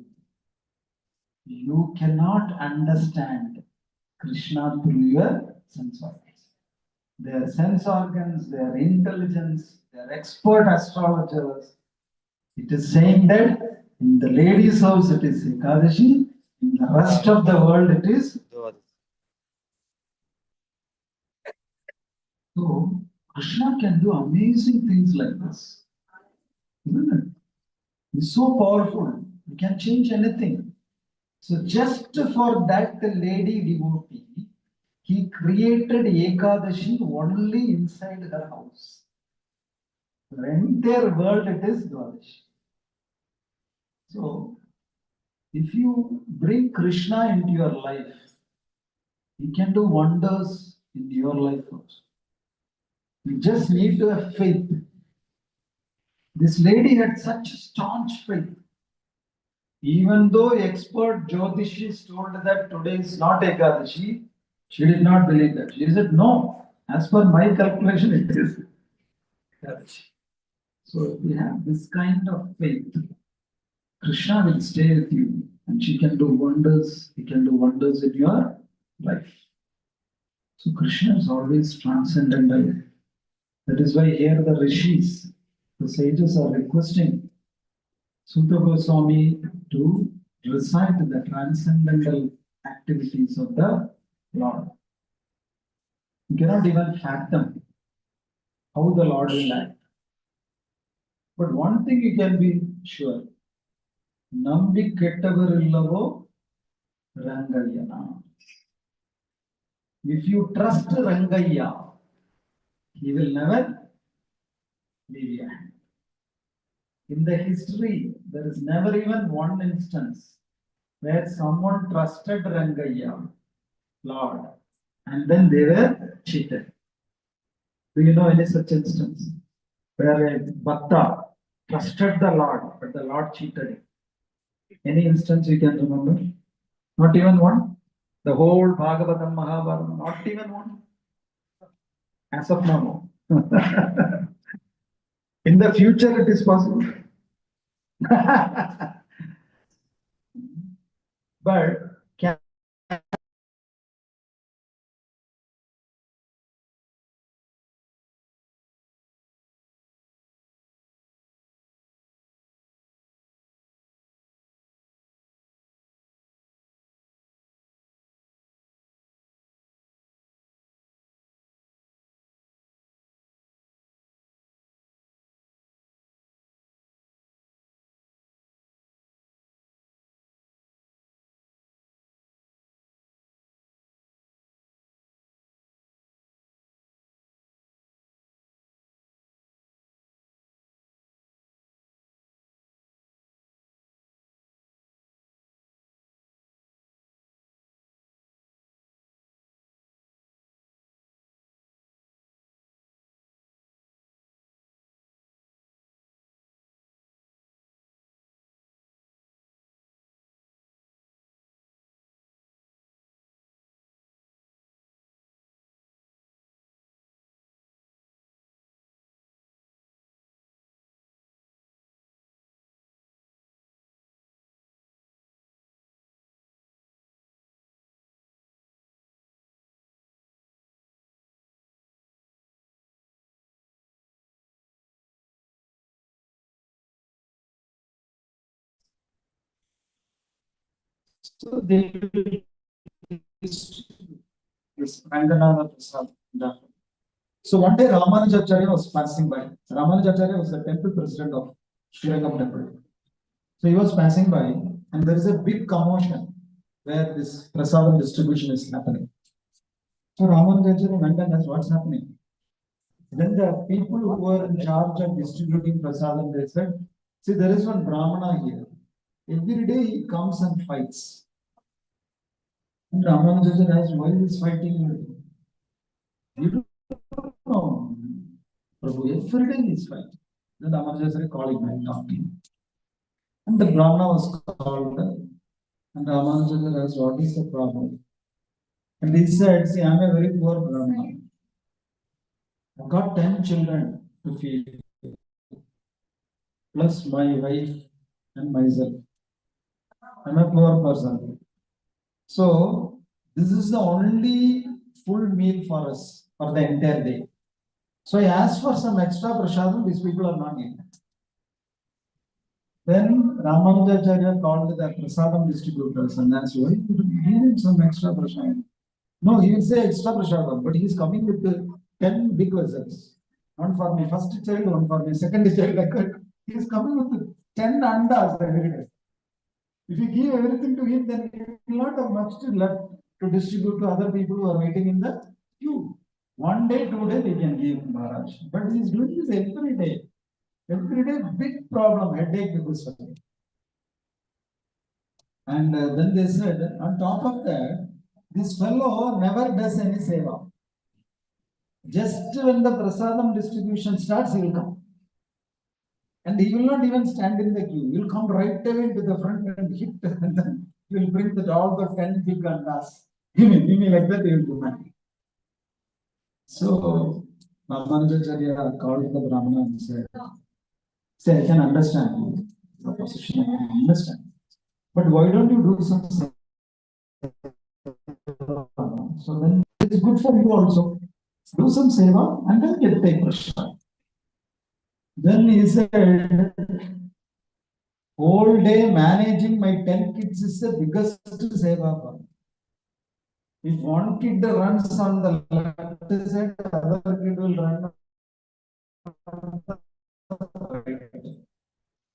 You cannot understand Krishna through your sense organs. Their sense organs, their intelligence, their expert astrologers. It is saying that in the lady's house it is Ekadashi, in the rest of the world it is. So Krishna can do amazing things like this. Isn't it? He's so powerful. He can change anything. So just for that lady devotee, he created Ekadashi only inside her house. The entire world it is Dwadashi. So if you bring Krishna into your life, he can do wonders in your life also. You just need to have faith. This lady had such staunch faith. Even though expert Jyotishis told that today is not Ekadashi, she did not believe that. She said, no, as per my calculation, it is Ekadashi. So if we have this kind of faith, Krishna will stay with you and she can do wonders. He can do wonders in your life. So Krishna is always transcendental. That is why here the rishis, the sages are requesting Sutta Goswami to recite the transcendental activities of the Lord. You cannot even fathom how the Lord will act. But one thing you can be sure, Nambi Kettavarilavo Rangayana. If you trust Rangaya, he will never leave your hand. In the history, there is never even one instance where someone trusted Rangaya, Lord, and then they were cheated. Do you know any such instance where a Bhakta trusted the Lord, but the Lord cheated him? Any instance you can remember? Not even one? The whole Bhagavatam, Mahabharatam, not even one? As of now. In the future, it is possible. But can so they this Ranganatha Prasad. So one day Ramanujacharya was passing by. Ramanujacharya was the temple president of Srirangam temple. So he was passing by, and there is a big commotion where this prasadam distribution is happening. So Ramanujacharya went and asked what's happening. Then the people who were in charge of distributing prasadam, they said, see, there is one Brahmana here. Every day he comes and fights. And Ramanujacharya asked, why is fighting? You don't know. Prabhu, every day he is fighting. Then Ramanujacharya called him and talked to him. And the Brahmana was called, and Ramanuja asked, what is the problem? And he said, see, I'm a very poor Brahmana. I've got 10 children to feed, plus my wife and myself. I'm a poor person. So, this is the only full meal for us for the entire day. So, I asked for some extra prasadam, these people are not eating. Then Ramanujacharya called the prasadam distributors and asked, why you give him some extra prasadam? No, he will say extra prasadam, but he is coming with the 10 big vessels. One for my first child, one for my second child. Like that. He is coming with 10 andas every day. If you give everything to him, then he will not have much to left to distribute to other people who are waiting in the queue. 1 day, 2 days, he can give Maharaj. But he is doing this every day. Every day, big problem, headache with this family. And then they said, on top of that, this fellow never does any seva. Just when the prasadam distribution starts, he will come. And he will not even stand in the queue. He will come right away to the front and hit, and then he will bring all the 10 big andas. Give me like that, he will do that. So, Ramanujacharya called the Brahmana and said, say, I can understand you. The position I can understand. But why don't you do some seva? So then it's good for you also. Do some seva and then take prasad. Then he said, whole day managing my 10 kids is the biggest seva. If one kid runs on the left side, the other kid will run on the right.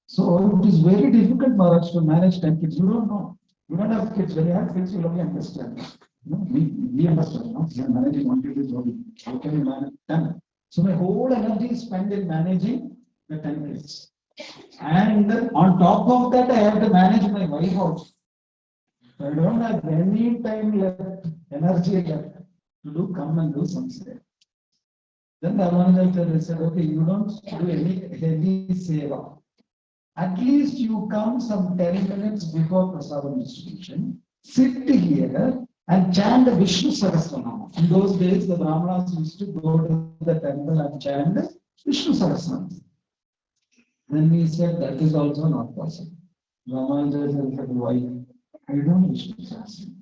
So it is very difficult, Maharaj, to manage 10 kids. You don't know. You don't have kids. When you have kids, you only understand. No, we understand. No? We are managing one kid is only. How can you manage 10? So my whole energy is spent in managing the 10 kids. And on top of that, I have to manage my wife also. I don't have any time left, energy left to do come and do something. Then the Ramanujacharya said, okay, you don't do any heavy seva. At least you come some 10 minutes before prasadam distribution, sit here and chant the Vishnu Sahasranama. In those days, the Brahmanas used to go to the temple and chant Vishnu Sahasranama. Then he said that is also not possible. Ramanujacharya said, why? I don't know Vishnu Sahasranama.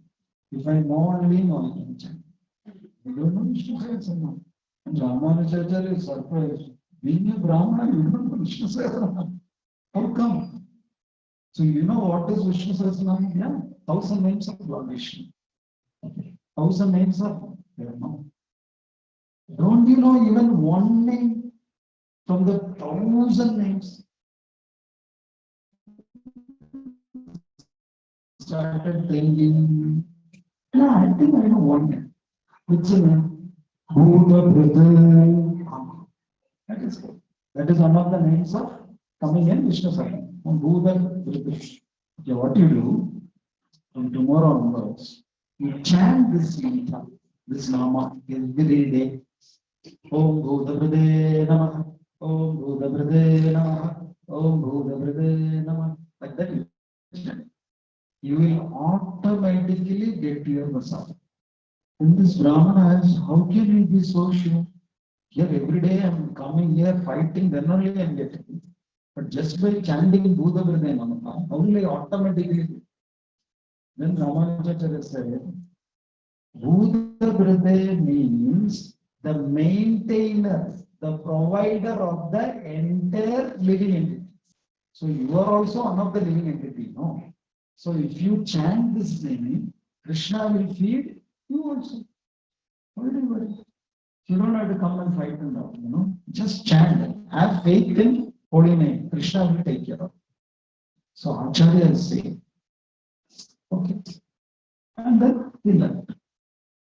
If I know only, no, I can chant. I don't know Vishnu Sahasranama. And Ramanujacharya is surprised. Being a Brahmana, you don't know Vishnu Sahasranama. How come? So you know what is Vishnu Sahasranama? Yeah, 1,000 names of Lord Vishnu. 1,000 names of no. Don't you know even one name from the 1,000 names? Started thinking, yeah, I think I know one name. Which name? Bhuta Brother. That is one of the names of coming in Vishnu Sahasranama. Bhuta Brother. Okay, what you do from tomorrow onwards, you chant this mantra, this nama every day. Om Bhuta Brother Namah. Om Bhuta Brother Namah. Om Bhuta Brother Namah. Like that you chant. You will automatically get your prasad. And this Brahmana asks, how can you be so sure? Here every day I am coming here fighting, then only I am getting. But just by chanting Bhuta Brother Namah, only automatically. Then Ramanujacharya said, Bhuta Brother means the maintainer, the provider of the entire living entity. So you are also one of the living entity, no? So if you chant this name, Krishna will feed you also. Why do you worry? You don't have to come and fight and all, you know. Just chant it. Have faith in holy name. Krishna will take care of it. So Acharya is saying, okay. And then he left.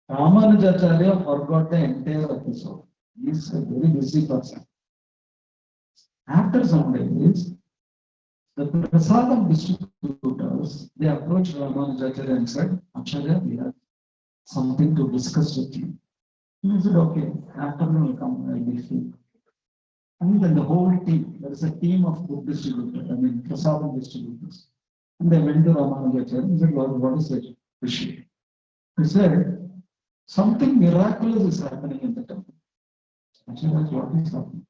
Ramanujacharya forgot the entire episode. He is a very busy person. After some days, the prasadam distributors, they approached Ramanujacharya and said, Acharya, we have something to discuss with you. He said, okay, afternoon will come, I will see. And then the whole team, there is a team of food distributors, prasadam distributors. And they went to Ramanujacharya and said, Lord, what is the issue? He said, something miraculous is happening in the temple. Acharya, what is happening?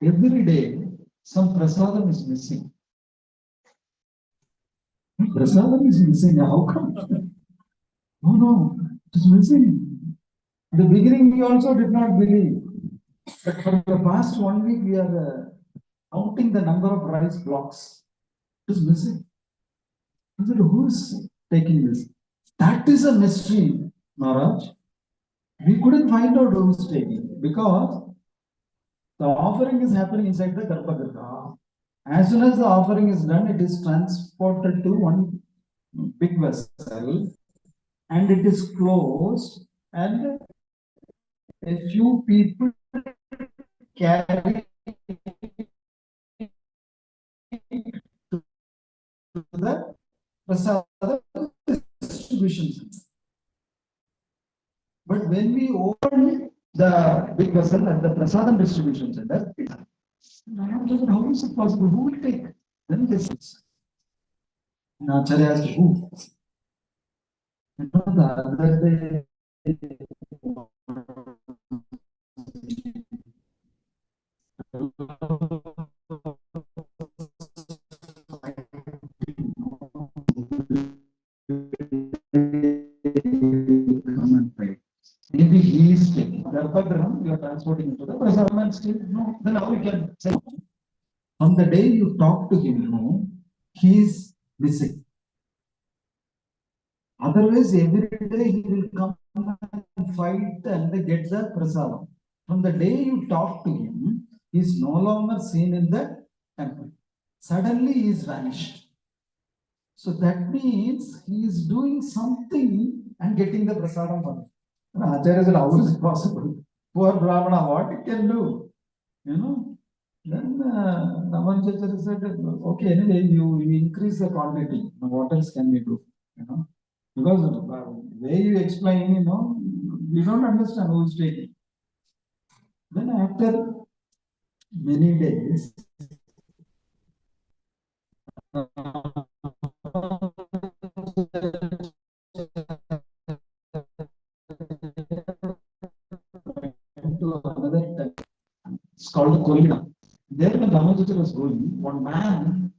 Every day, some prasadam is missing. Prasadam is missing. How come? Oh no, it is missing. In the beginning, we also did not believe. But for the past 1 week, we are counting the number of rice blocks. It is missing. I said, who is taking this? That is a mystery, Maharaj. We couldn't find out who is taking because the offering is happening inside the Garbhagriha. As soon as the offering is done, it is transported to one big vessel and it is closed, and a few people carry to the prasadam distribution center. But when we open the big vessel at the prasadam distribution center, how is it possible? Who will take? Then this is. And Acharya asked, who? You know, the other day, maybe he is taking Garbhagriha, you are transporting into the prasadam and still no. Then how we can say? On the day you talk to him, no, he is missing. Otherwise, every day he will come and fight and get the prasadam. From the day you talk to him, he is no longer seen in the temple. Suddenly he is vanished. So that means he is doing something and getting the prasadam for him. Acharya said, how is it possible? Poor Brahmana, what it can do? You know? Then Ramanujacharya said, okay, anyway, you increase the quantity. Now, what else can we do? You know? Because the way you explain, you know, we don't understand who is taking. Then after many days, to another temple. It's called Kolina. There when Ramanujacharya was going, one man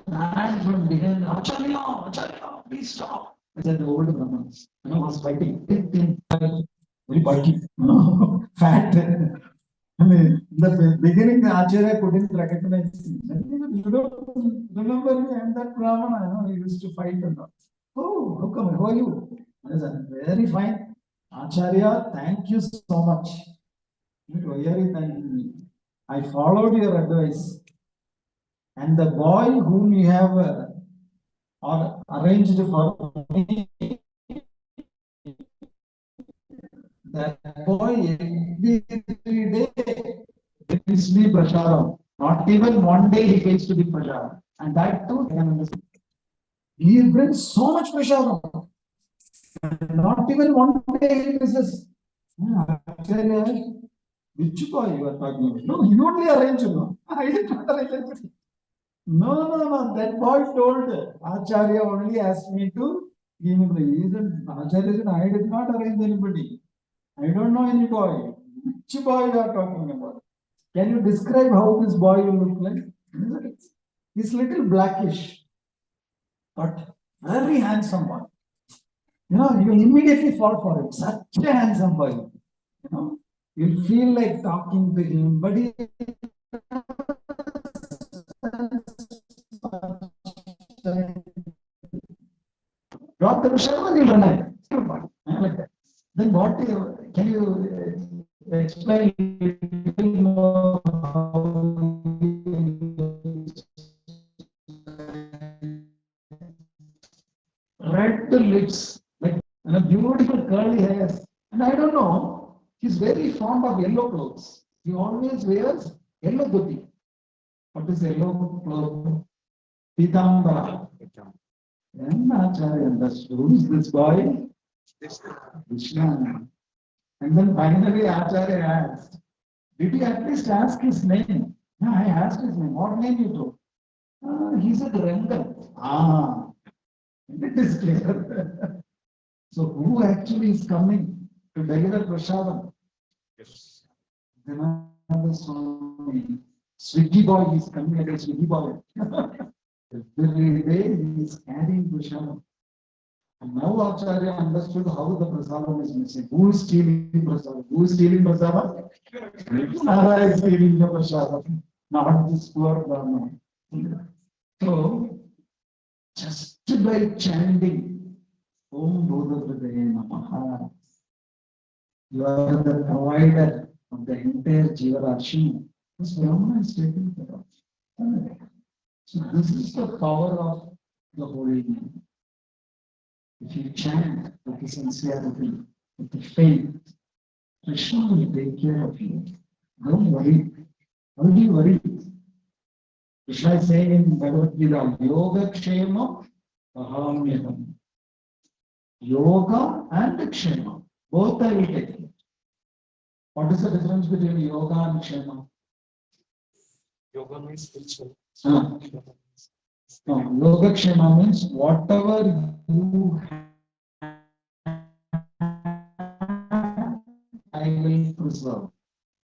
ran from behind, Acharya, Acharya, please stop. I said, the old Brahmans, was fighting. Very bulky, fat. In the beginning, the Acharya couldn't recognize him. You don't remember me, I'm that Brahmana, he used to fight and all. Oh, how come? How are you? I said, very fine. Acharya, thank you so much. Why are you thanking me? I followed your advice. And the boy whom you have arranged for me, that boy every day gives me prasadam. Not even one day he fails to give prasadam. And that too, he brings so much prasadam. Not even one day he misses. Which boy you are talking about? No, he only arranged. No, I did not arrange anything. No. That boy told Acharya only asked me to give him the reason. Acharya said, I did not arrange anybody. I don't know any boy. Which boy you are talking about? Can you describe how this boy will look like? He's little blackish, but very handsome boy. You know, you immediately fall for it. Such a handsome boy. You know, you feel like talking to him, but he drop the Sharma, like that. Then what can you explain more how red lips, like beautiful curly hairs. And I don't know, he's very fond of yellow clothes. He always wears yellow dhoti. What is yellow cloth? Pitambara. Then Acharya understood, who is this boy? Krishna. And then finally Acharya asked, did you at least ask his name? No, I asked his name. What name you told? He said Rangan. It is clear. So who actually is coming to deliver prasadam? Yes. Another Swami. Swiggy boy is coming like a Swiggy boy. Every day he is carrying prasadam. And now Acharya understood how the prasadam is missing. Who is stealing prasadam? Who is stealing prasadam? Nara is stealing the prasadam, not this poor Brahman. So, just by chanting Om Bodhagrudaye Namaha, you are the provider of the entire Jiva Rashi. This Brahman is taking care of. So, this is the power of the holy name. If you chant with the sincerity, with the faith, Krishna will take care of you. Don't worry. How do you worry? Krishna is saying in Bhagavad Gita, Yoga Kshema Ahamyam. Yoga and Kshema, both I will take care. What is the difference between yoga and Kshema? Yoga means spiritual. No, Yoga Kshema means whatever you have, I will preserve.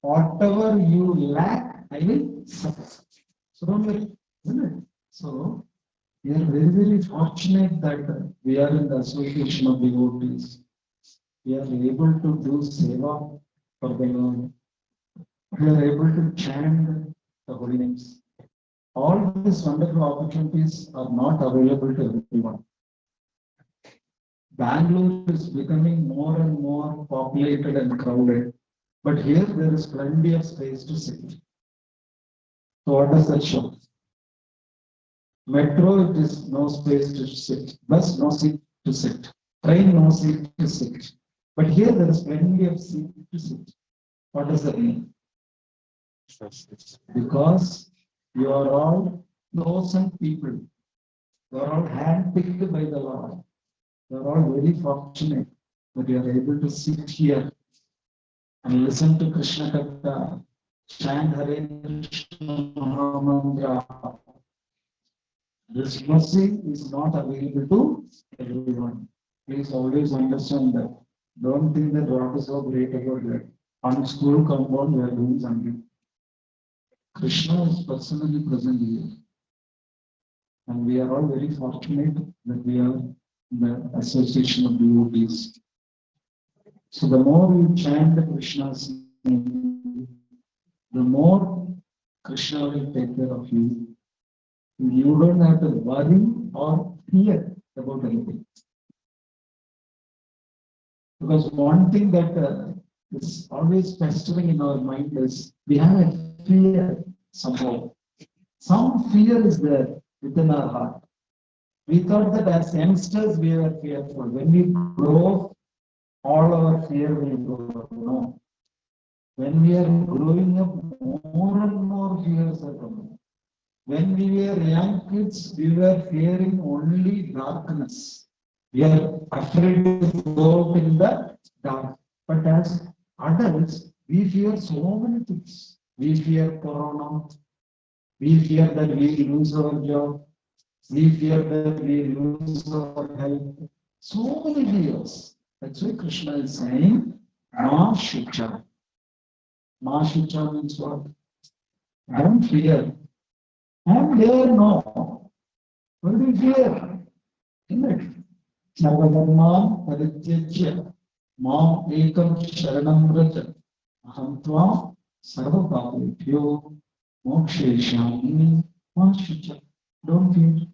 Whatever you lack, I will suffer. So don't worry, isn't it? So we are very, very fortunate that we are in the association of devotees. We are able to do seva for the Lord. We are able to chant the holy names. All these wonderful opportunities are not available to everyone. Bangalore is becoming more and more populated and crowded, but here there is plenty of space to sit. So what does that show? Metro, it is no space to sit. Bus, no seat to sit. Train, no seat to sit. But here there is plenty of seat to sit. What does that mean? Because you are all chosen people. You are all handpicked by the Lord. You are all very fortunate that you are able to sit here and listen to Krishna Katha, chant Hare Krishna Mahamantra. This mercy is not available to everyone. Please always understand that. Don't think that what is so great about that. On school compound, we are doing something. Krishna is personally present here. And we are all very fortunate that we are in the association of devotees. So the more you chant the Krishna's name, the more Krishna will take care of you. You don't have to worry or fear about anything. Because one thing that is always festering in our mind is we have a fear somehow. Some fear is there within our heart. We thought that as youngsters we were fearful. When we grow, all our fear will go. No. When we are growing up, more and more fears are coming. When we were young kids, we were fearing only darkness. We are afraid to go out in the dark. But as adults, we fear so many things. We fear corona. We fear that we lose our job. We fear that we lose our health. So many fears. That's why Krishna is saying, Ma Shucha. Ma Shucha means what? Don't fear. I'm there, no. What do you fear? Isn't it? Sarvadharman Parityajya Mam Ekam Sharanam Vraja Aham Tvam Sarvapapebhyo Mokshayashyami Ma Shucha. Don't fear.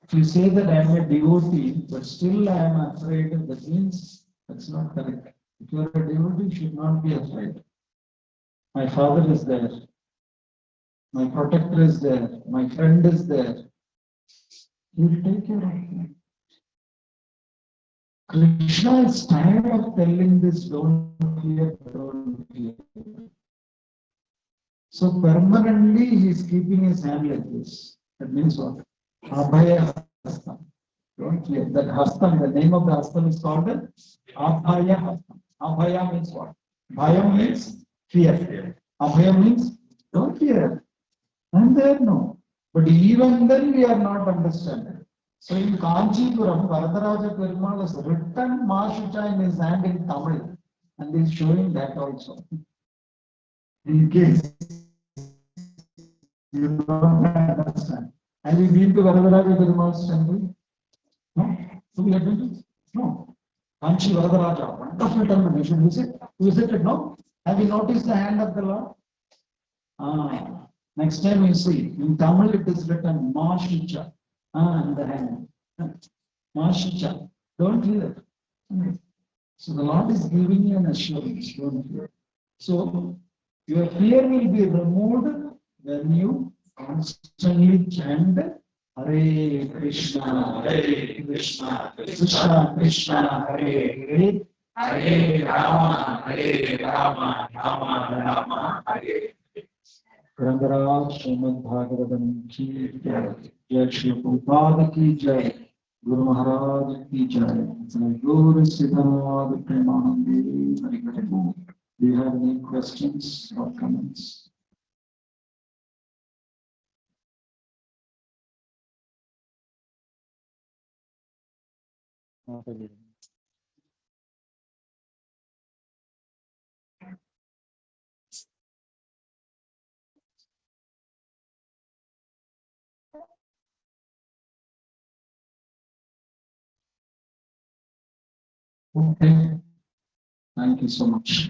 If you say that I am a devotee, but still I am afraid, that means that's not correct. If you are a devotee, you should not be afraid. My father is there. My protector is there. My friend is there. He will take care of me. Krishna is tired of telling this, don't fear, don't fear. So permanently he is keeping his hand like this. That means what? Abhaya. Don't it clear. That Hastam, the name of the Hastam is called Abhaya Hastam. Abhaya means what? Bhaya means fear. Abhaya means don't fear. And there no. But even then we are not understanding. So in Kanchipuram, Varadaraja Perumal has written Mashucha in his hand in Tamil. And he is showing that also. In case you don't understand. Have you been to Varadaraja Perumal's temple? No? So we have been to? No. Kanchi Varadaraja, wonderful temple. You should visit. Visit it, no? Have you noticed the hand of the Lord? Next time you see, in Tamil it is written Mashicha. And the hand. Mashicha. Don't fear. So the Lord is giving you an assurance. Don't fear. So your fear will be removed when you constantly chant Hare Krishna, Krishna Krishna, Hare Hare, Hare Rama, Rama, Hare. Rangaraj Srimad Bhagavatam ki jai, Jai Shri Prabhupada ki jai, Guru Maharaj ki jai, Guru Siddharth Premanande Hari Hari Bol. Do you have any questions or comments? Okay, thank you so much.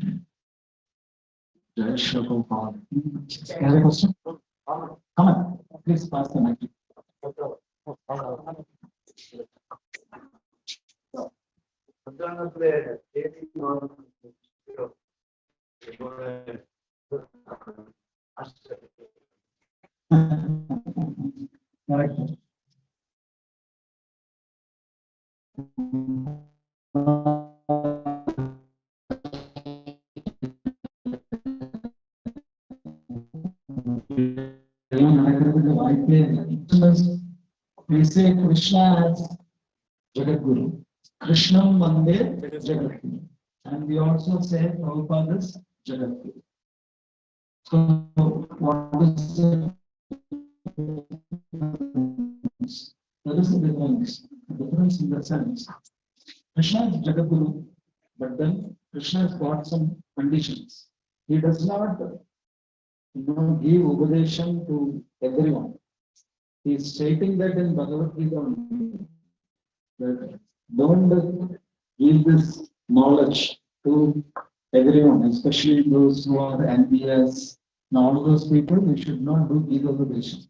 Jai Shri Prabhupada. Any question? Come on, please pass the mic. Correct. We say Krishna as Jagadguru. Krishna Mandir Jagadguru. And we also say Prabhupada is Jagadguru. So what is the difference? There is a difference. The difference in the sense. Krishna is Jagadguru, but then Krishna has got some conditions. He does not give Upadesham to everyone. He is stating that in Bhagavad Gita that don't give this knowledge to everyone, especially those who are envious and all those people. We should not do Gita Upadesham.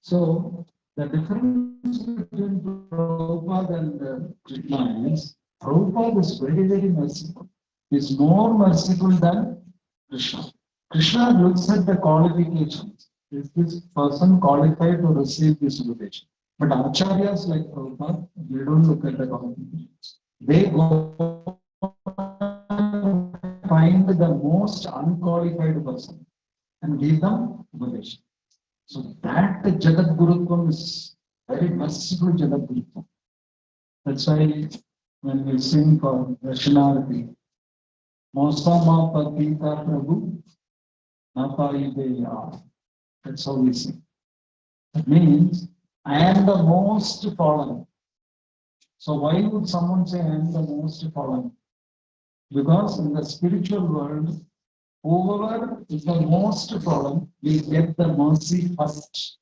So the difference between Prabhupada and Krishna is Prabhupada is very merciful. He is more merciful than Krishna. Krishna looks at the qualifications. Is this person qualified to receive this invitation? But acharyas like Prabhupada, they don't look at the qualifications. They go find the most unqualified person and give them invitation. So that Jagadgurutvam is very merciful Jagadgurutvam. That's why when we sing for Darshanarati, Mosama Patita Prabhu Napaideya. That's how we sing. That means I am the most fallen. So why would someone say I am the most fallen? Because in the spiritual world, whoever is the most fallen will get the mercy first.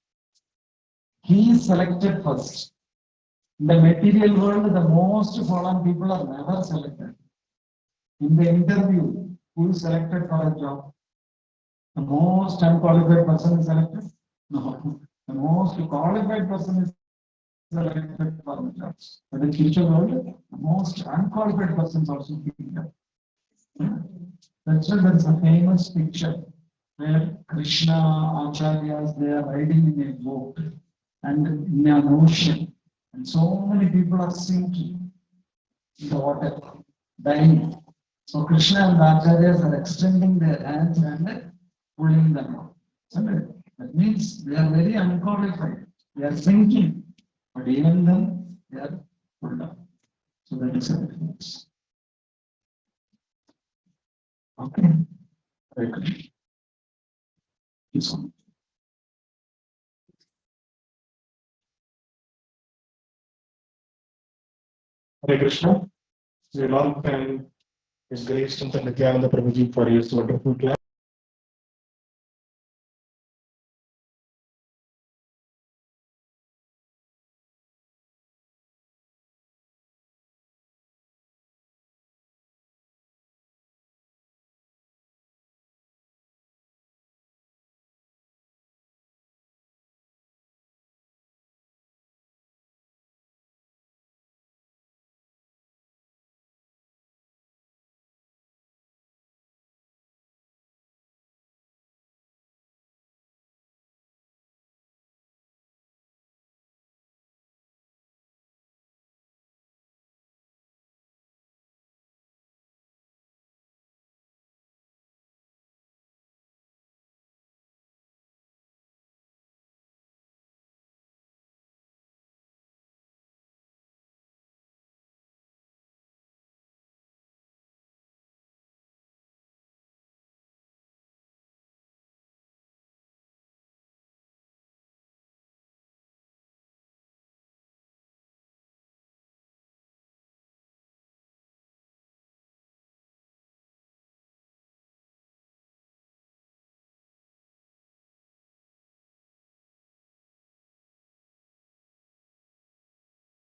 He is selected first. In the material world, the most fallen people are never selected. In the interview, who is selected for a job? The most unqualified person is selected? No. The most qualified person is selected for the job. But in the spiritual world, the most unqualified person is also picked up. That's why there is a famous picture where Krishna, Acharyas, they are riding in a boat and in an ocean. And so many people are sinking in the water, dying. So Krishna and Acharyas are extending their hands and pulling them out. That means they are very unqualified. They are sinking. But even then, they are So that is everything. Okay. Very good. This one. Hare Krishna. We all thank His Grace Chandra Nityananda Prabhuji for his wonderful class.